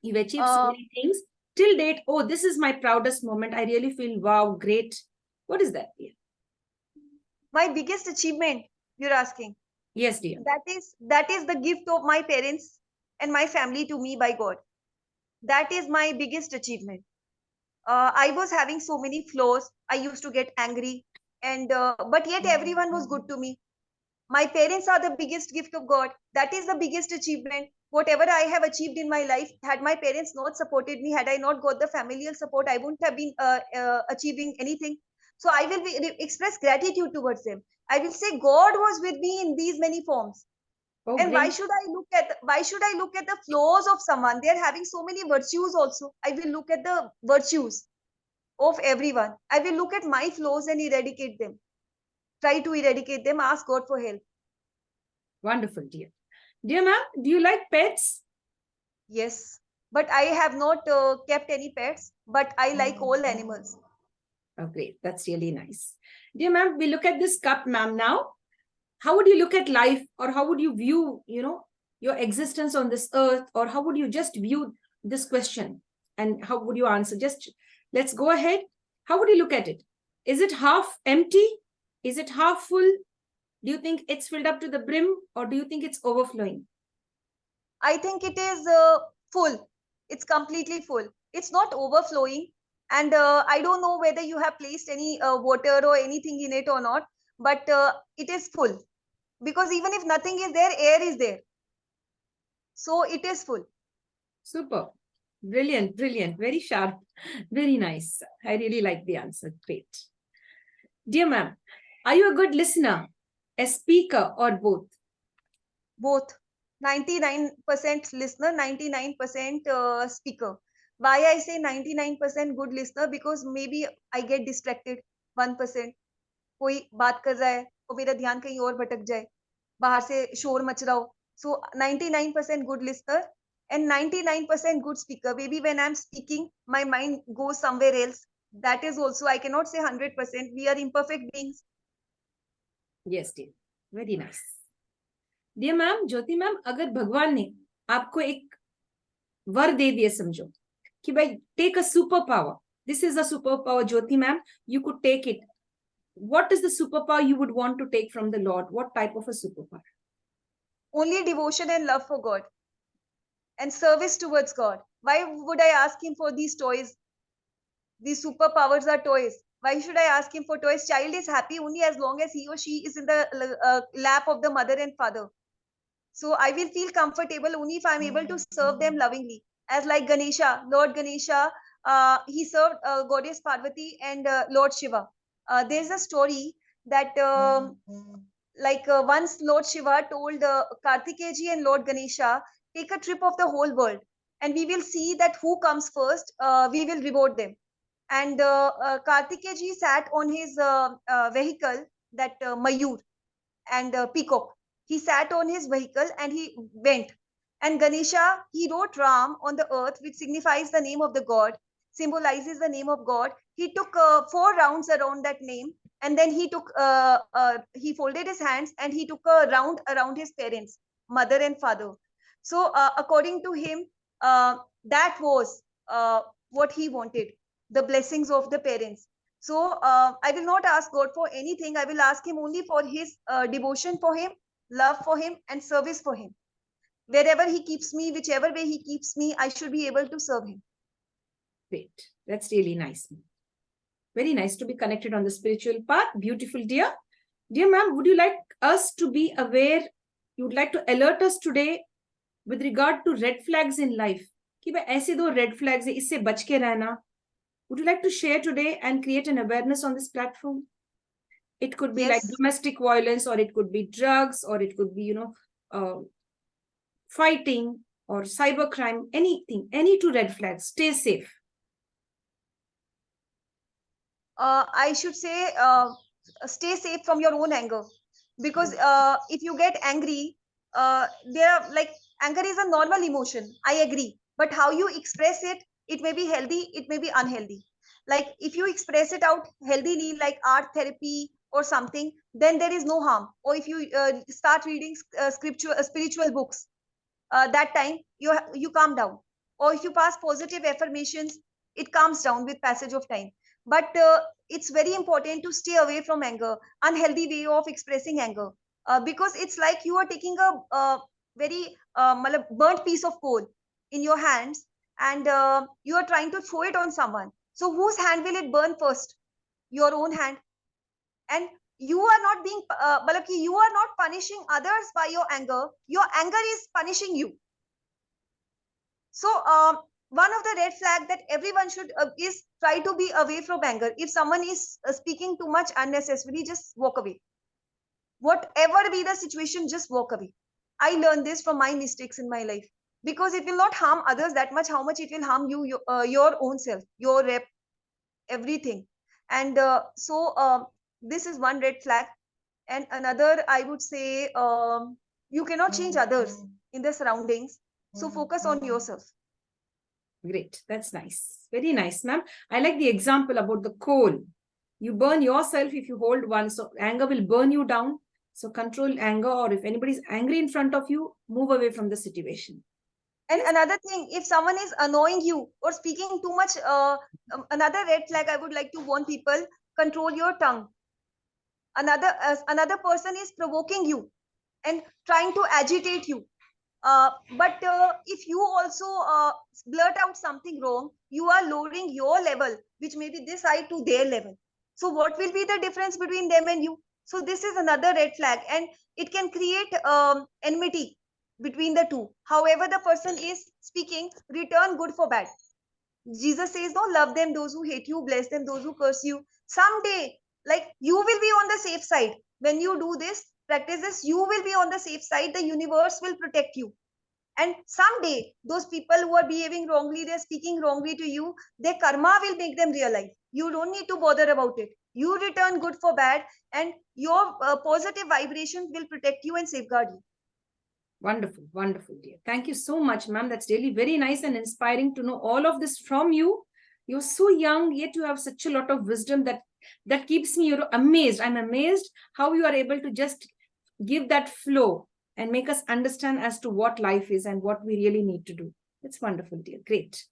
You've achieved so many things. Till date, oh, this is my proudest moment. I really feel, wow, great. What is that, dear? My biggest achievement, you're asking? Yes, dear. That is the gift of my parents and my family to me by God. That is my biggest achievement. I was having so many flaws. I used to get angry, and but yet everyone was good to me. My parents are the biggest gift of God. That is the biggest achievement. Whatever I have achieved in my life, had my parents not supported me, had I not got the familial support, I wouldn't have been achieving anything. So I will express gratitude towards them. I will say God was with me in these many forms. Oh, And great. why should I look at the flaws of someone? They are having so many virtues also. I will look at the virtues of everyone. I will look at my flaws and eradicate them. Try to eradicate them. Ask God for help. Wonderful, dear. Dear ma'am, do you like pets? Yes, but I have not kept any pets, but I like all animals. Oh, great. That's really nice. Dear ma'am, we look at this cup, ma'am, now. How would you look at life, or how would you view, your existence on this earth, or how would you just view this question? And how would you answer? Just let's go ahead. How would you look at it? Is it half empty? Is it half full? Do you think it's filled up to the brim, or do you think it's overflowing? I think it is full. It's completely full. It's not overflowing. And I don't know whether you have placed any water or anything in it or not, but it is full. Because even if nothing is there, air is there. So it is full. Super. Brilliant, brilliant. Very sharp. Very nice. I really like the answer. Great. Dear ma'am, are you a good listener, a speaker, or both? Both. 99% listener, 99% speaker. Why I say 99% good listener? Because maybe I get distracted. 1%. कोई बात कर रहा है और मेरा ध्यान कहीं और भटक जाए, बाहर से शोर मच रहा हो. So 99% good listener and 99% good speaker. Maybe when I'm speaking, my mind goes somewhere else. That is also, I cannot say 100%. We are imperfect beings. Yes, dear. Very nice. Dear ma'am, Jyoti ma'am, अगर भगवान ने आपको एक वर दे दिए, समझो कि भाई take a super power, this is a super power, Jyoti ma'am, you could take it. What is the superpower you would want to take from the Lord? What type of a superpower? Only devotion and love for God and service towards God. Why would I ask him for these toys? These superpowers are toys. Why should I ask him for toys? Child is happy only as long as he or she is in the lap of the mother and father. So I will feel comfortable only if I'm able to serve them lovingly. As like Ganesha, Lord Ganesha, he served Goddess Parvati and Lord Shiva. There's a story that once Lord Shiva told Kartikeji and Lord Ganesha, take a trip of the whole world and we will see that who comes first, we will reward them. And Kartikeji sat on his vehicle, that Mayur and Peacock. He sat on his vehicle and he went. And Ganesha, he wrote Ram on the earth, which signifies the name of the God, symbolizes the name of God. He took 4 rounds around that name, and then he folded his hands and he took a round around his parents, mother and father. So according to him, that was what he wanted, the blessings of the parents. So I will not ask God for anything. I will ask him only for his devotion for him, love for him, and service for him. Wherever he keeps me, whichever way he keeps me, I should be able to serve him. Great. That's really nice. Very nice to be connected on the spiritual path. Beautiful, dear. Dear ma'am, would you like us to be aware, you would like to alert us today with regard to red flags in life? कि भाई ऐसे 2 red flags है, इससे बच के रहना. Would you like to share today and create an awareness on this platform? It could be like domestic violence, or it could be drugs, or it could be, fighting or cybercrime, anything, any 2 red flags. Stay safe. I should say, stay safe from your own anger, because if you get angry, anger is a normal emotion. I agree, but how you express it, it may be healthy, it may be unhealthy. Like if you express it out healthily, like art therapy or something, then there is no harm. Or if you start reading spiritual books, that time you calm down. Or if you pass positive affirmations, it calms down with passage of time. But it's very important to stay away from anger, unhealthy way of expressing anger, because it's like you are taking a very burnt piece of coal in your hands, and you are trying to throw it on someone. So whose hand will it burn first? Your own hand. And you are not being you are not punishing others by your anger is punishing you. So one of the red flag that everyone should is try to be away from anger. If someone is speaking too much unnecessarily, just walk away. Whatever be the situation, just walk away. I learned this from my mistakes in my life, because it will not harm others that much, how much it will harm you, your own self, your rep, everything. And this is one red flag. And another, I would say, you cannot change others in the surroundings. So focus on yourself. Great. That's nice. Very nice, ma'am. I like the example about the coal. You burn yourself if you hold one. So anger will burn you down. So control anger, or if anybody's angry in front of you, move away from the situation. And another thing, if someone is annoying you or speaking too much, another red flag I would like to warn people, control your tongue. Another person is provoking you and trying to agitate you. But if you also blurt out something wrong, you are lowering your level, which may be this side to their level. So what will be the difference between them and you? So this is another red flag, and it can create enmity between the two. However the person is speaking, return good for bad. Jesus says, no, love them, those who hate you, bless them, those who curse you. Someday, like, you will be on the safe side. When you do this, practice this, you will be on the safe side. The universe will protect you. And someday, those people who are behaving wrongly, they're speaking wrongly to you, their karma will make them realize. You don't need to bother about it. You return good for bad, and your positive vibrations will protect you and safeguard you. Wonderful, wonderful, dear. Thank you so much, ma'am. That's really very nice and inspiring to know all of this from you. You're so young, yet you have such a lot of wisdom that keeps me amazed. I'm amazed how you are able to just give that flow and make us understand as to what life is and what we really need to do. It's wonderful, dear. Great.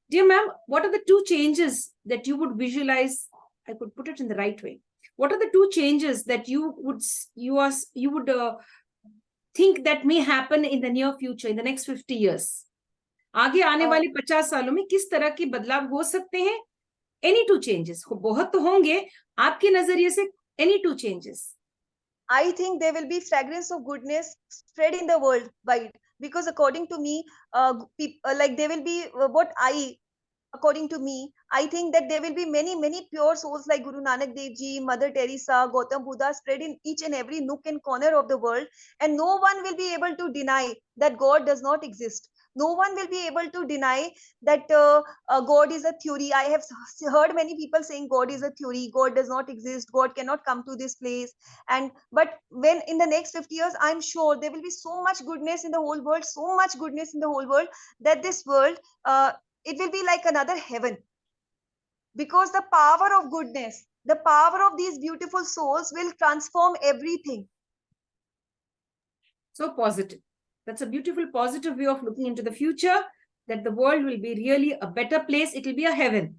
Dear ma'am, what are the 2 changes that you would visualize? I could put it in the right way. What are the 2 changes that you would think that may happen in the near future, in the next 50 years? आगे आने वाले 50 सालों में किस तरह के बदलाव हो सकते हैं? Any 2 changes? बहुत तो होंगे, आपके नजरिए से any 2 changes? I think there will be fragrance of goodness spread in the world wide, because according to me, there will be according to me, I think that there will be many pure souls like Guru Nanak Dev Ji, Mother Teresa, Gautam Buddha spread in each and every nook and corner of the world, and no one will be able to deny that God does not exist. No one will be able to deny that God is a theory. I have heard many people saying God is a theory, God does not exist, God cannot come to this place. And but when in the next 50 years, I'm sure there will be so much goodness in the whole world, so much goodness in the whole world, that this world, it will be like another heaven, because the power of goodness, the power of these beautiful souls will transform everything. So positive. That's a beautiful, positive way of looking into the future, that the world will be really a better place. It will be a heaven,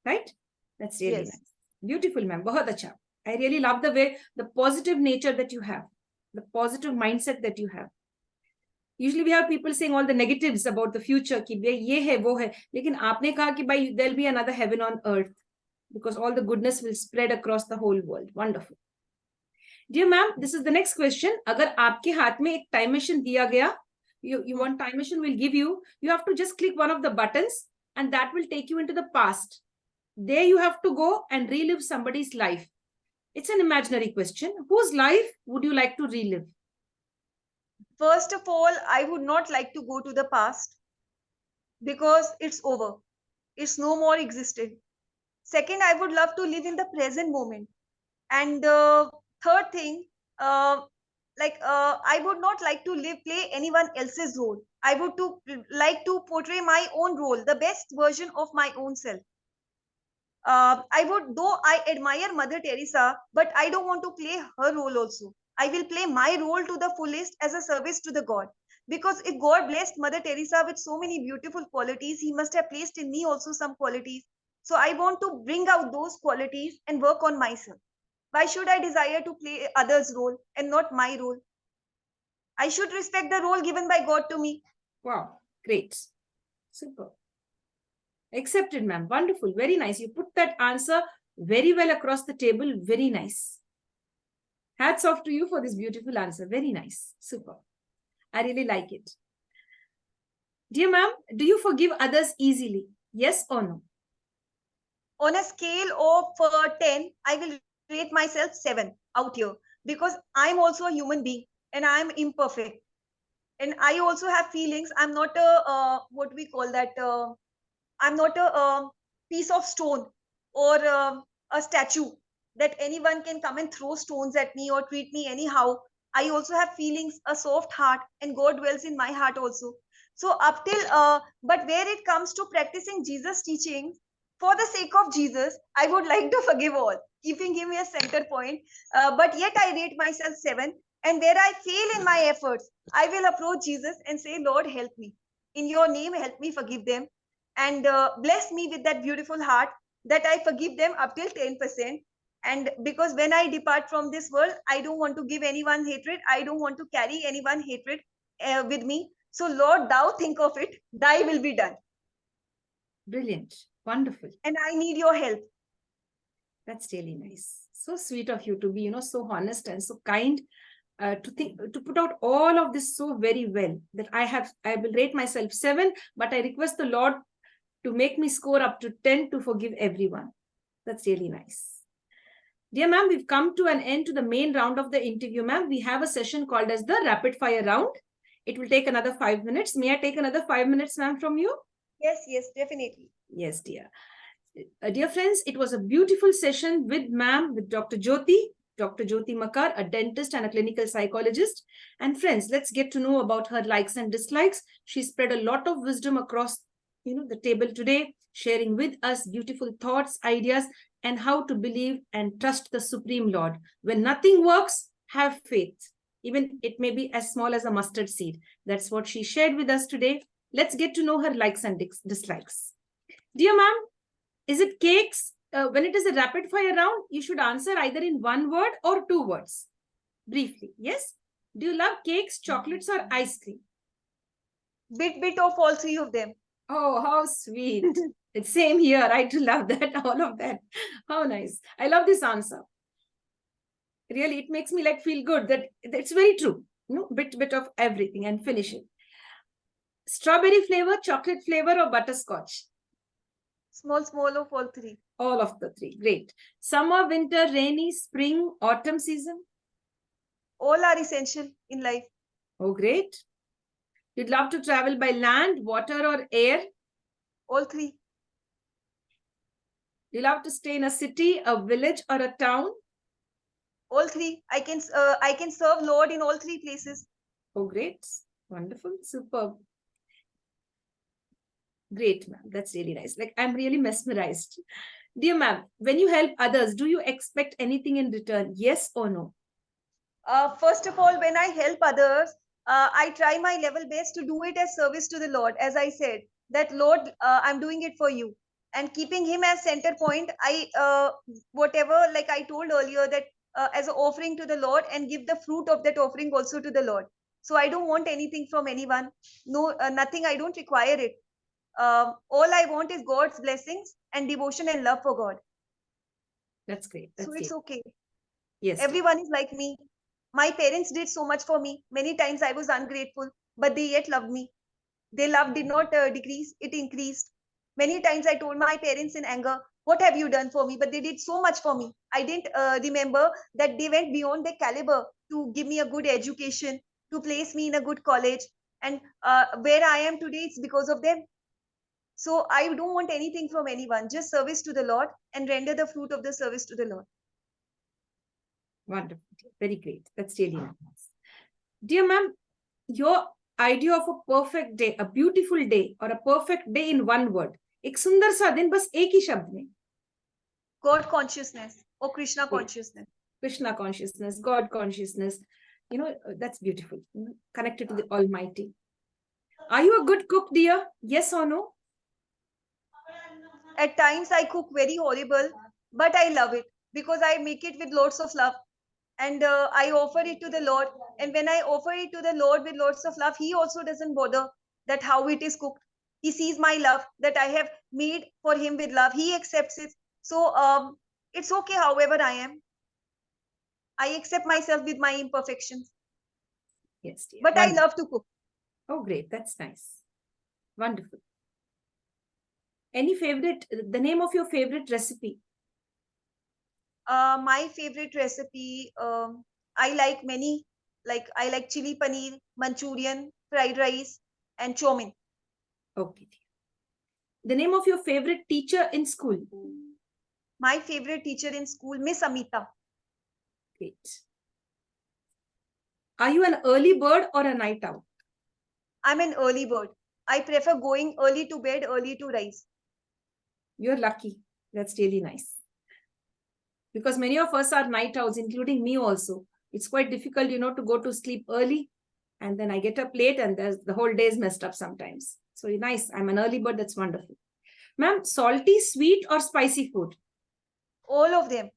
right? That's really Yes. nice. Beautiful, ma'am. Bahut acha. I really love the way, the positive nature that you have, the positive mindset that you have. Usually we have people saying all the negatives about the future, कि भाई ये है वो है, लेकिन आपने कहा कि भाई there'll be another heaven on earth, because all the goodness will spread across the whole world. Wonderful. Dear ma'am, this is the next question. अगर आपके हाथ में एक time machine दिया गया, you want time machine will give you have to just click one of the buttons and that will take you into the past. There you have to go and relive somebody's life. It's an imaginary question. Whose life would you like to relive? First of all, I would not like to go to the past, because it's over. It's no more existed. Second, I would love to live in the present moment. And third thing, I would not like to play anyone else's role. I would like to portray my own role, the best version of my own self. Though I admire Mother Teresa, but I don't want to play her role also. I will play my role to the fullest as a service to the God. Because if God blessed Mother Teresa with so many beautiful qualities, He must have placed in me also some qualities. So I want to bring out those qualities and work on myself. Why should I desire to play others' role and not my role? I should respect the role given by God to me. Wow, great. Super. Accepted, ma'am. Wonderful. Very nice. You put that answer very well across the table. Very nice. Hats off to you for this beautiful answer. Very nice. Super. I really like it. Dear ma'am, do you forgive others easily? Yes or no? On a scale of 10, I will rate myself 7 out here, because I'm also a human being and I'm imperfect. And I also have feelings. I'm not what we call that, I'm not a piece of stone, or a statue that anyone can come and throw stones at me or treat me anyhow. I also have feelings, a soft heart, and God dwells in my heart also. So up till, but where it comes to practicing Jesus' teaching, for the sake of Jesus, I would like to forgive all, keeping him a center point. But yet I rate myself 7. And where I fail in my efforts, I will approach Jesus and say, Lord, help me. In your name, help me forgive them. And bless me with that beautiful heart that I forgive them up till 10%. And because when I depart from this world, I don't want to give anyone hatred. I don't want to carry anyone hatred with me. So Lord, thou think of it, thy will be done. Brilliant. Wonderful. And I need your help. That's really nice. So sweet of you to be, so honest and so kind, to put out all of this so very well, that I will rate myself 7, but I request the Lord to make me score up to 10 to forgive everyone. That's really nice. Dear ma'am, we've come to an end to the main round of the interview, ma'am. We have a session called as the rapid fire round. It will take another 5 minutes. May I take another 5 minutes, ma'am, from you? Yes, definitely. Yes, dear. Dear friends, it was a beautiful session with ma'am, with Dr. Jyoti Makkar, a dentist and a clinical psychologist. And friends, let's get to know about her likes and dislikes. She spread a lot of wisdom across the table today, sharing with us beautiful thoughts, ideas, and how to believe and trust the Supreme Lord. When nothing works, have faith. Even it may be as small as a mustard seed. That's what she shared with us today. Let's get to know her likes and dislikes. Dear ma'am, is it cakes? When it is a rapid fire round, you should answer either in 1 word or 2 words. Briefly, yes? Do you love cakes, chocolates, or ice cream? Bit of all 3 of them. Oh, how sweet. It's same here. I do love that, all of that. How nice. I love this answer. Really, it makes me feel good that it's very true. Bit of everything and finish it. Strawberry flavor, chocolate flavor, or butterscotch? Small of all 3. All of the 3. Great. Summer, winter, rainy, spring, autumn season? All are essential in life. Oh, great. You'd love to travel by land, water, or air? All three. You love to stay in a city, a village, or a town? All three. I can serve Lord in all three places. Oh, great. Wonderful. Superb. Great, ma'am. That's really nice. Like, I'm really mesmerized. Dear ma'am, when you help others, do you expect anything in return? Yes or no? First of all, when I help others, I try my level best to do it as service to the Lord. As I said, that Lord, I'm doing it for you. And keeping him as center point, whatever, like I told earlier, that as an offering to the Lord, and give the fruit of that offering also to the Lord. So I don't want anything from anyone. No, nothing. I don't require it. All I want is God's blessings and devotion and love for God. That's great. So That's it's it. okay. Yes. Everyone is like me. My parents did so much for me. Many times I was ungrateful, but they yet loved me. Their love did not decrease, it increased. Many times I told my parents in anger, what have you done for me? But they did so much for me. I didn't remember that they went beyond their caliber to give me a good education, to place me in a good college. And where I am today, it's because of them. So I don't want anything from anyone, just service to the Lord and render the fruit of the service to the Lord. Wonderful. Very great. That's really nice. Dear ma'am, your idea of a perfect day, a beautiful day, or a perfect day in one word. एक सुंदर सा दिन बस एक ही शब्द में. God consciousness or Krishna Great. consciousness. Krishna consciousness, God consciousness. You know, that's beautiful. Connected to the Almighty. Are you a good cook, dear? Yes or no? At times I cook very horrible, but I love it because I make it with lots of love, and I offer it to the Lord. And when I offer it to the Lord with lots of love, he also doesn't bother that how it is cooked. He sees my love that I have made for him with love. He accepts it. So it's okay however I am. I accept myself with my imperfections. Yes, dear. But Wonderful. I love to cook. Oh, great. That's nice. Wonderful. Any favorite, the name of your favorite recipe? My favorite recipe, I like many. Like I like chili paneer, Manchurian, fried rice, and chow mein. Okay. The name of your favorite teacher in school? My favorite teacher in school, Miss Amita. Great. Are you an early bird or a night owl? I'm an early bird. I prefer going early to bed, early to rise. You're lucky. That's really nice. Because many of us are night owls, including me also. It's quite difficult, you know, to go to sleep early. And then I get up late and the whole day is messed up sometimes. So nice. I'm an early bird. That's wonderful. Ma'am, salty, sweet or spicy food? All of them.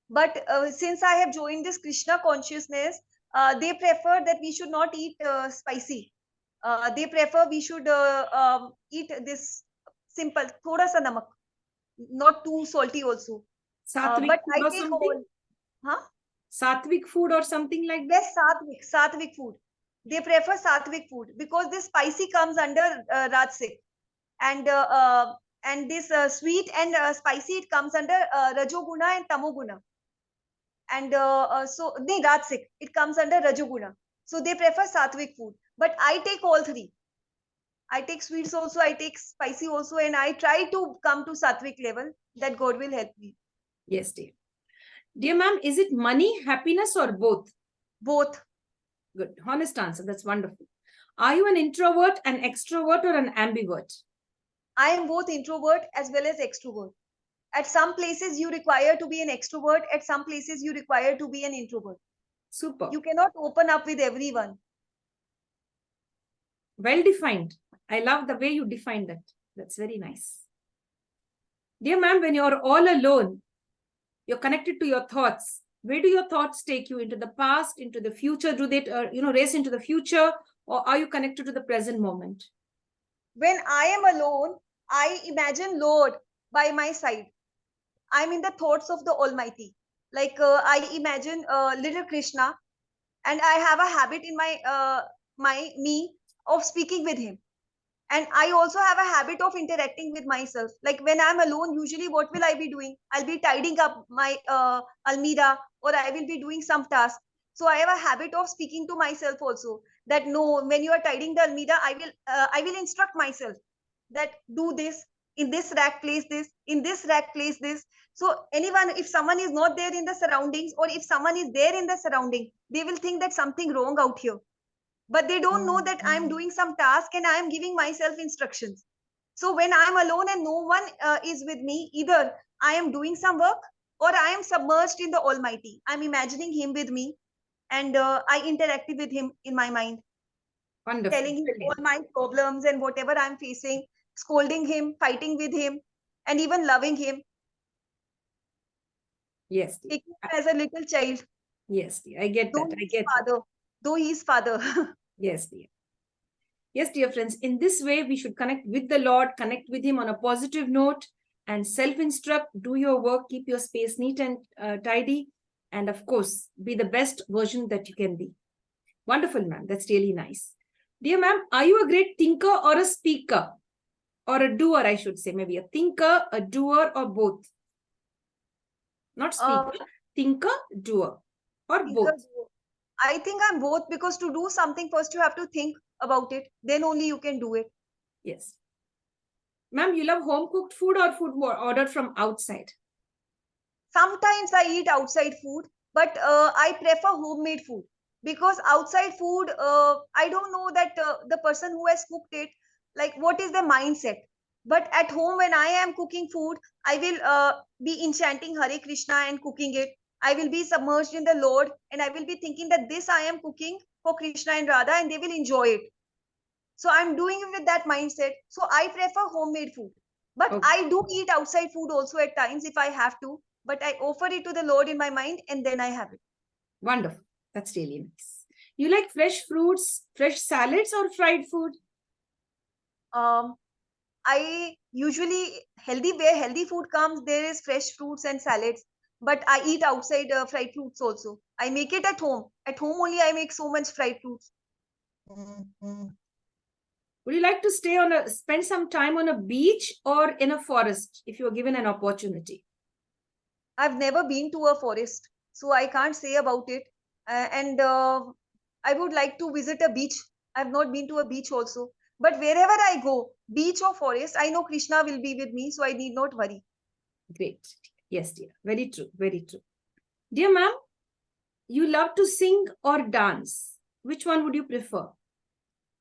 But since I have joined this Krishna consciousness, they prefer that we should not eat spicy. They prefer we should eat this simple, thoda sa namak, not too salty also. Sattvic But food I or take something? all. Huh? Sattvic food or something like that? Yes, sattvic food. They prefer sattvic food because this spicy comes under Rajasic, and this sweet and spicy it comes under Rajoguna and Tamoguna, and so the Rajasic it comes under Rajoguna. So they prefer sattvic food, but I take all three. I take sweets also, I take spicy also, and I try to come to sattvic level. That God will help me. Yes, dear. Dear ma'am, is it money, happiness, or both? Both. Good. Honest answer. That's wonderful. Are you an introvert, an extrovert, or an ambivert? I am both introvert as well as extrovert. At some places you require to be an extrovert. At some places you require to be an introvert. Super. You cannot open up with everyone. Well defined. I love the way you defined that. That's very nice. Dear ma'am, when you're all alone, you're connected to your thoughts. Where do your thoughts take you? Into the past, into the future? Do they, race into the future? Or are you connected to the present moment? When I am alone, I imagine Lord by my side. I'm in the thoughts of the Almighty. Like I imagine little Krishna, and I have a habit in my me of speaking with him. And I also have a habit of interacting with myself. Like when I'm alone, usually what will I be doing? I'll be tidying up my almirah, or I will be doing some task. So I have a habit of speaking to myself also that no, when you are tidying the almirah, I will instruct myself that do this, in this rack place this, in this rack place this. So anyone, if someone is not there in the surroundings, or if someone is there in the surrounding, they will think that something wrong out here. But they don't know that I'm doing some task and I am giving myself instructions. So when I'm alone and no one is with me, either I am doing some work or I am submerged in the Almighty. I'm imagining Him with me, and I interacted with Him in my mind, Wonderful. telling Him all Brilliant. my problems and whatever I'm facing, scolding Him, fighting with Him, and even loving Him, Yes, dear. taking Him as a little child, Yes, dear. I get though that. I He's get that. Father, though He's Father. Yes, dear. Yes, dear friends, in this way, we should connect with the Lord, connect with Him on a positive note, and self-instruct, do your work, keep your space neat and tidy, and of course, be the best version that you can be. Wonderful, ma'am. That's really nice. Dear ma'am, are you a great thinker or a speaker? Or a doer, I should say. Maybe a thinker, a doer, or both. Not uh, speaker, thinker, doer, or thinker, both. I think I'm both, because to do something, first you have to think about it, then only you can do it. Yes. Ma'am, you love home cooked food or food ordered from outside? Sometimes I eat outside food, but I prefer homemade food, because outside food, I don't know that the person who has cooked it, like what is the mindset. But at home, when I am cooking food, I will be enchanting Hare Krishna and cooking it. I will be submerged in the Lord, and I will be thinking that this I am cooking for Krishna and Radha, and they will enjoy it. So I'm doing it with that mindset. So I prefer homemade food. But Okay. I do eat outside food also at times if I have to. But I offer it to the Lord in my mind, and then I have it. Wonderful. That's really nice. You like fresh fruits, fresh salads, or fried food? Um, I usually, healthy, where healthy food comes, there is fresh fruits and salads. But I eat outside fried fruits also. I make it at home. At home only I make so much fried fruits. Would you like to spend some time on a beach or in a forest if you are given an opportunity? I've never been to a forest, so I can't say about it. And I would like to visit a beach. I've not been to a beach also. But wherever I go, beach or forest, I know Krishna will be with me, so I need not worry. Great. Yes, dear. Very true. Very true. Dear ma'am, you love to sing or dance? Which one would you prefer?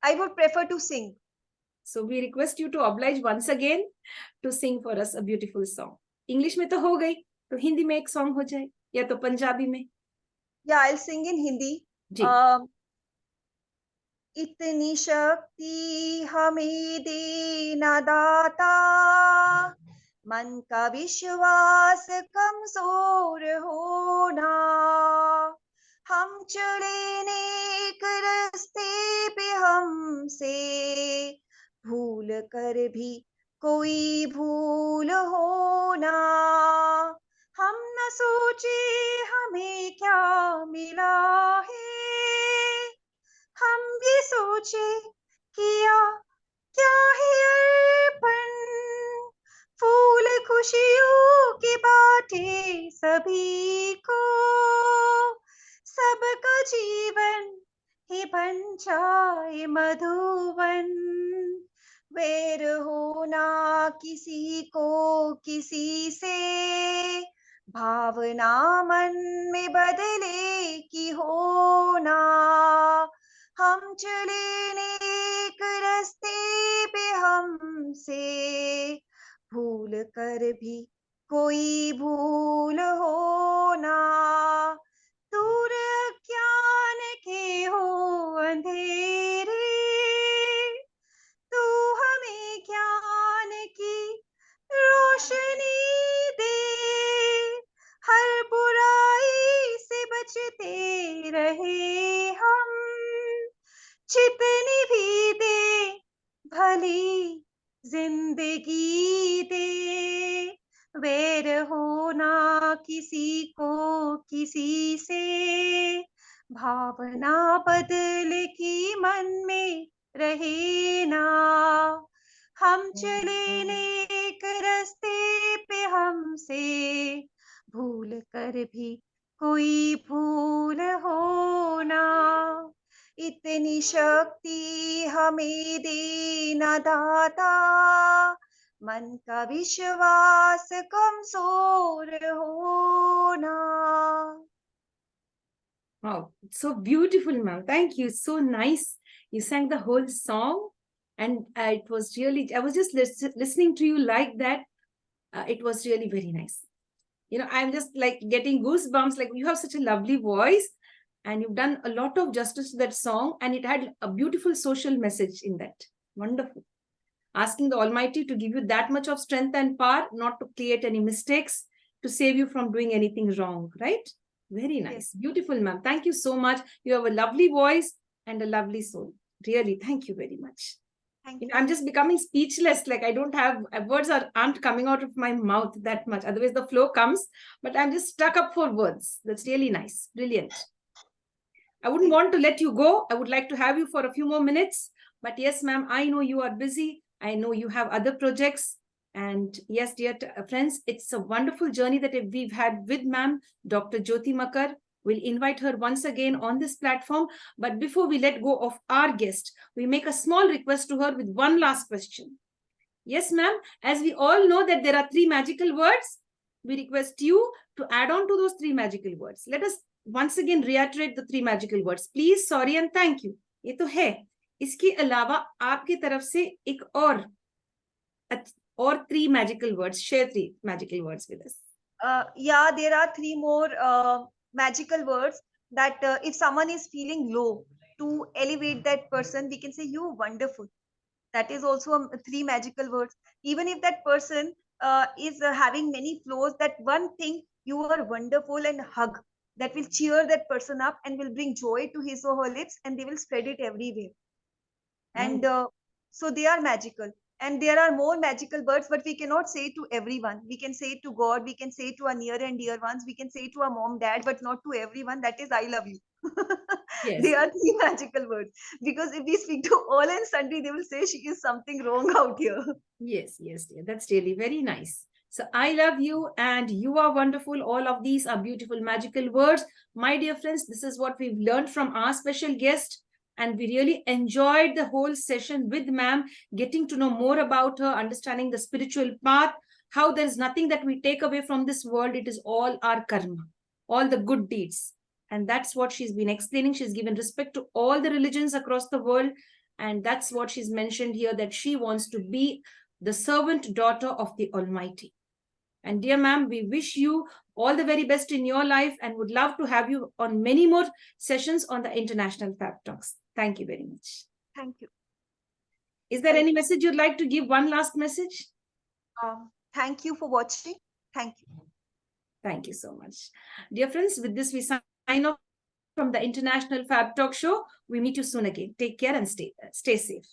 I would prefer to sing. So we request you to oblige once again to sing for us a beautiful song. English में तो हो गई, तो हिंदी में एक song हो जाए, या तो पंजाबी में. Yeah, I'll sing in Hindi. जी. इतनी शक्ति हमें देना दाता, मन का विश्वास कमजोर होना, हम चले नेक रास्ते पे हमसे भूल कर भी कोई भूल होना, हम न सोचे हमें क्या मिला है, हम भी सोचे किया क्या है अर्पण, फूल खुशियों के बांटे सभी को, सबका जीवन ही बन जाए मधुवन, वैर होना किसी को किसी से, भावना मन में बदले की होना, हम चले नेक रास्ते पे हमसे भूल कर भी कोई भूल होना, दूर अज्ञान के हो अंधेरे, तू हमें ज्ञान की रोशनी दे, हर बुराई से बचते रहे हम, जितनी भी दे भली जिंदगी दे, वैर होना किसी को किसी से, भावना बदल की मन में रहे ना, हम चले नेक रास्ते पे हमसे भूल कर भी कोई भूल हो ना, इतनी शक्ति हमें देना दाता, मन का विश्वास कमजोर हो ना. Wow, so beautiful, ma'am. Thank you. So nice. You sang the whole song, and it was really, I was just listening to you like that. It was really very nice. You know, I'm just like getting goosebumps. Like, you have such a lovely voice, and you've done a lot of justice to that song, and it had a beautiful social message in that. Wonderful. Asking the Almighty to give you that much of strength and power, not to create any mistakes, to save you from doing anything wrong, right? Very nice. Yes. Beautiful, ma'am. Thank you so much. You have a lovely voice and a lovely soul. Really, thank you very much. Thank You know, you. I'm just becoming speechless. Like, I don't have words aren't coming out of my mouth that much. Otherwise, the flow comes, but I'm just stuck up for words. That's really nice. Brilliant. I wouldn't want to let you go. I would like to have you for a few more minutes. But yes, ma'am, I know you are busy. I know you have other projects. And yes, dear friends, it's a wonderful journey that we've had with ma'am, Dr. Jyoti Makkar. We'll invite her once again on this platform. But before we let go of our guest, we make a small request to her with one last question. Yes, ma'am, as we all know that there are 3 magical words, we request you to add on to those 3 magical words. Let us once again reiterate the 3 magical words. Please, sorry and thank you. ये तो है. इसके अलावा आपकी तरफ से एक और 3 magical words. Share 3 magical words with us. Yeah, there are 3 more magical words that if someone is feeling low, to elevate that person, we can say, "You wonderful." That is also 3 magical words. Even if that person is having many flaws, that one thing, "You are wonderful," and hug, that will cheer that person up and will bring joy to his or her lips, and they will spread it everywhere. And so they are magical. And there are more magical words, but we cannot say it to everyone. We can say it to God, we can say it to our near and dear ones, we can say it to our mom, dad, but not to everyone. That is, "I love you." Yes. They are 3 magical words, because if we speak to all and sundry, they will say she is something wrong out here. Yes, yes, dear. That's really very nice. So I love you and you are wonderful. All of these are beautiful, magical words. My dear friends, this is what we've learned from our special guest. And we really enjoyed the whole session with ma'am, getting to know more about her, understanding the spiritual path, how there is nothing that we take away from this world. It is all our karma, all the good deeds. And that's what she's been explaining. She's given respect to all the religions across the world. And that's what she's mentioned here, that she wants to be the servant daughter of the Almighty. And dear ma'am, we wish you all the very best in your life and would love to have you on many more sessions on the International Fab Talks. Thank you very much. Thank you. Is there any message you'd like to give? One last message? Thank you for watching. Thank you. Thank you so much. Dear friends, with this we sign off from the International Fab Talk Show. We meet you soon again. Take care and stay safe.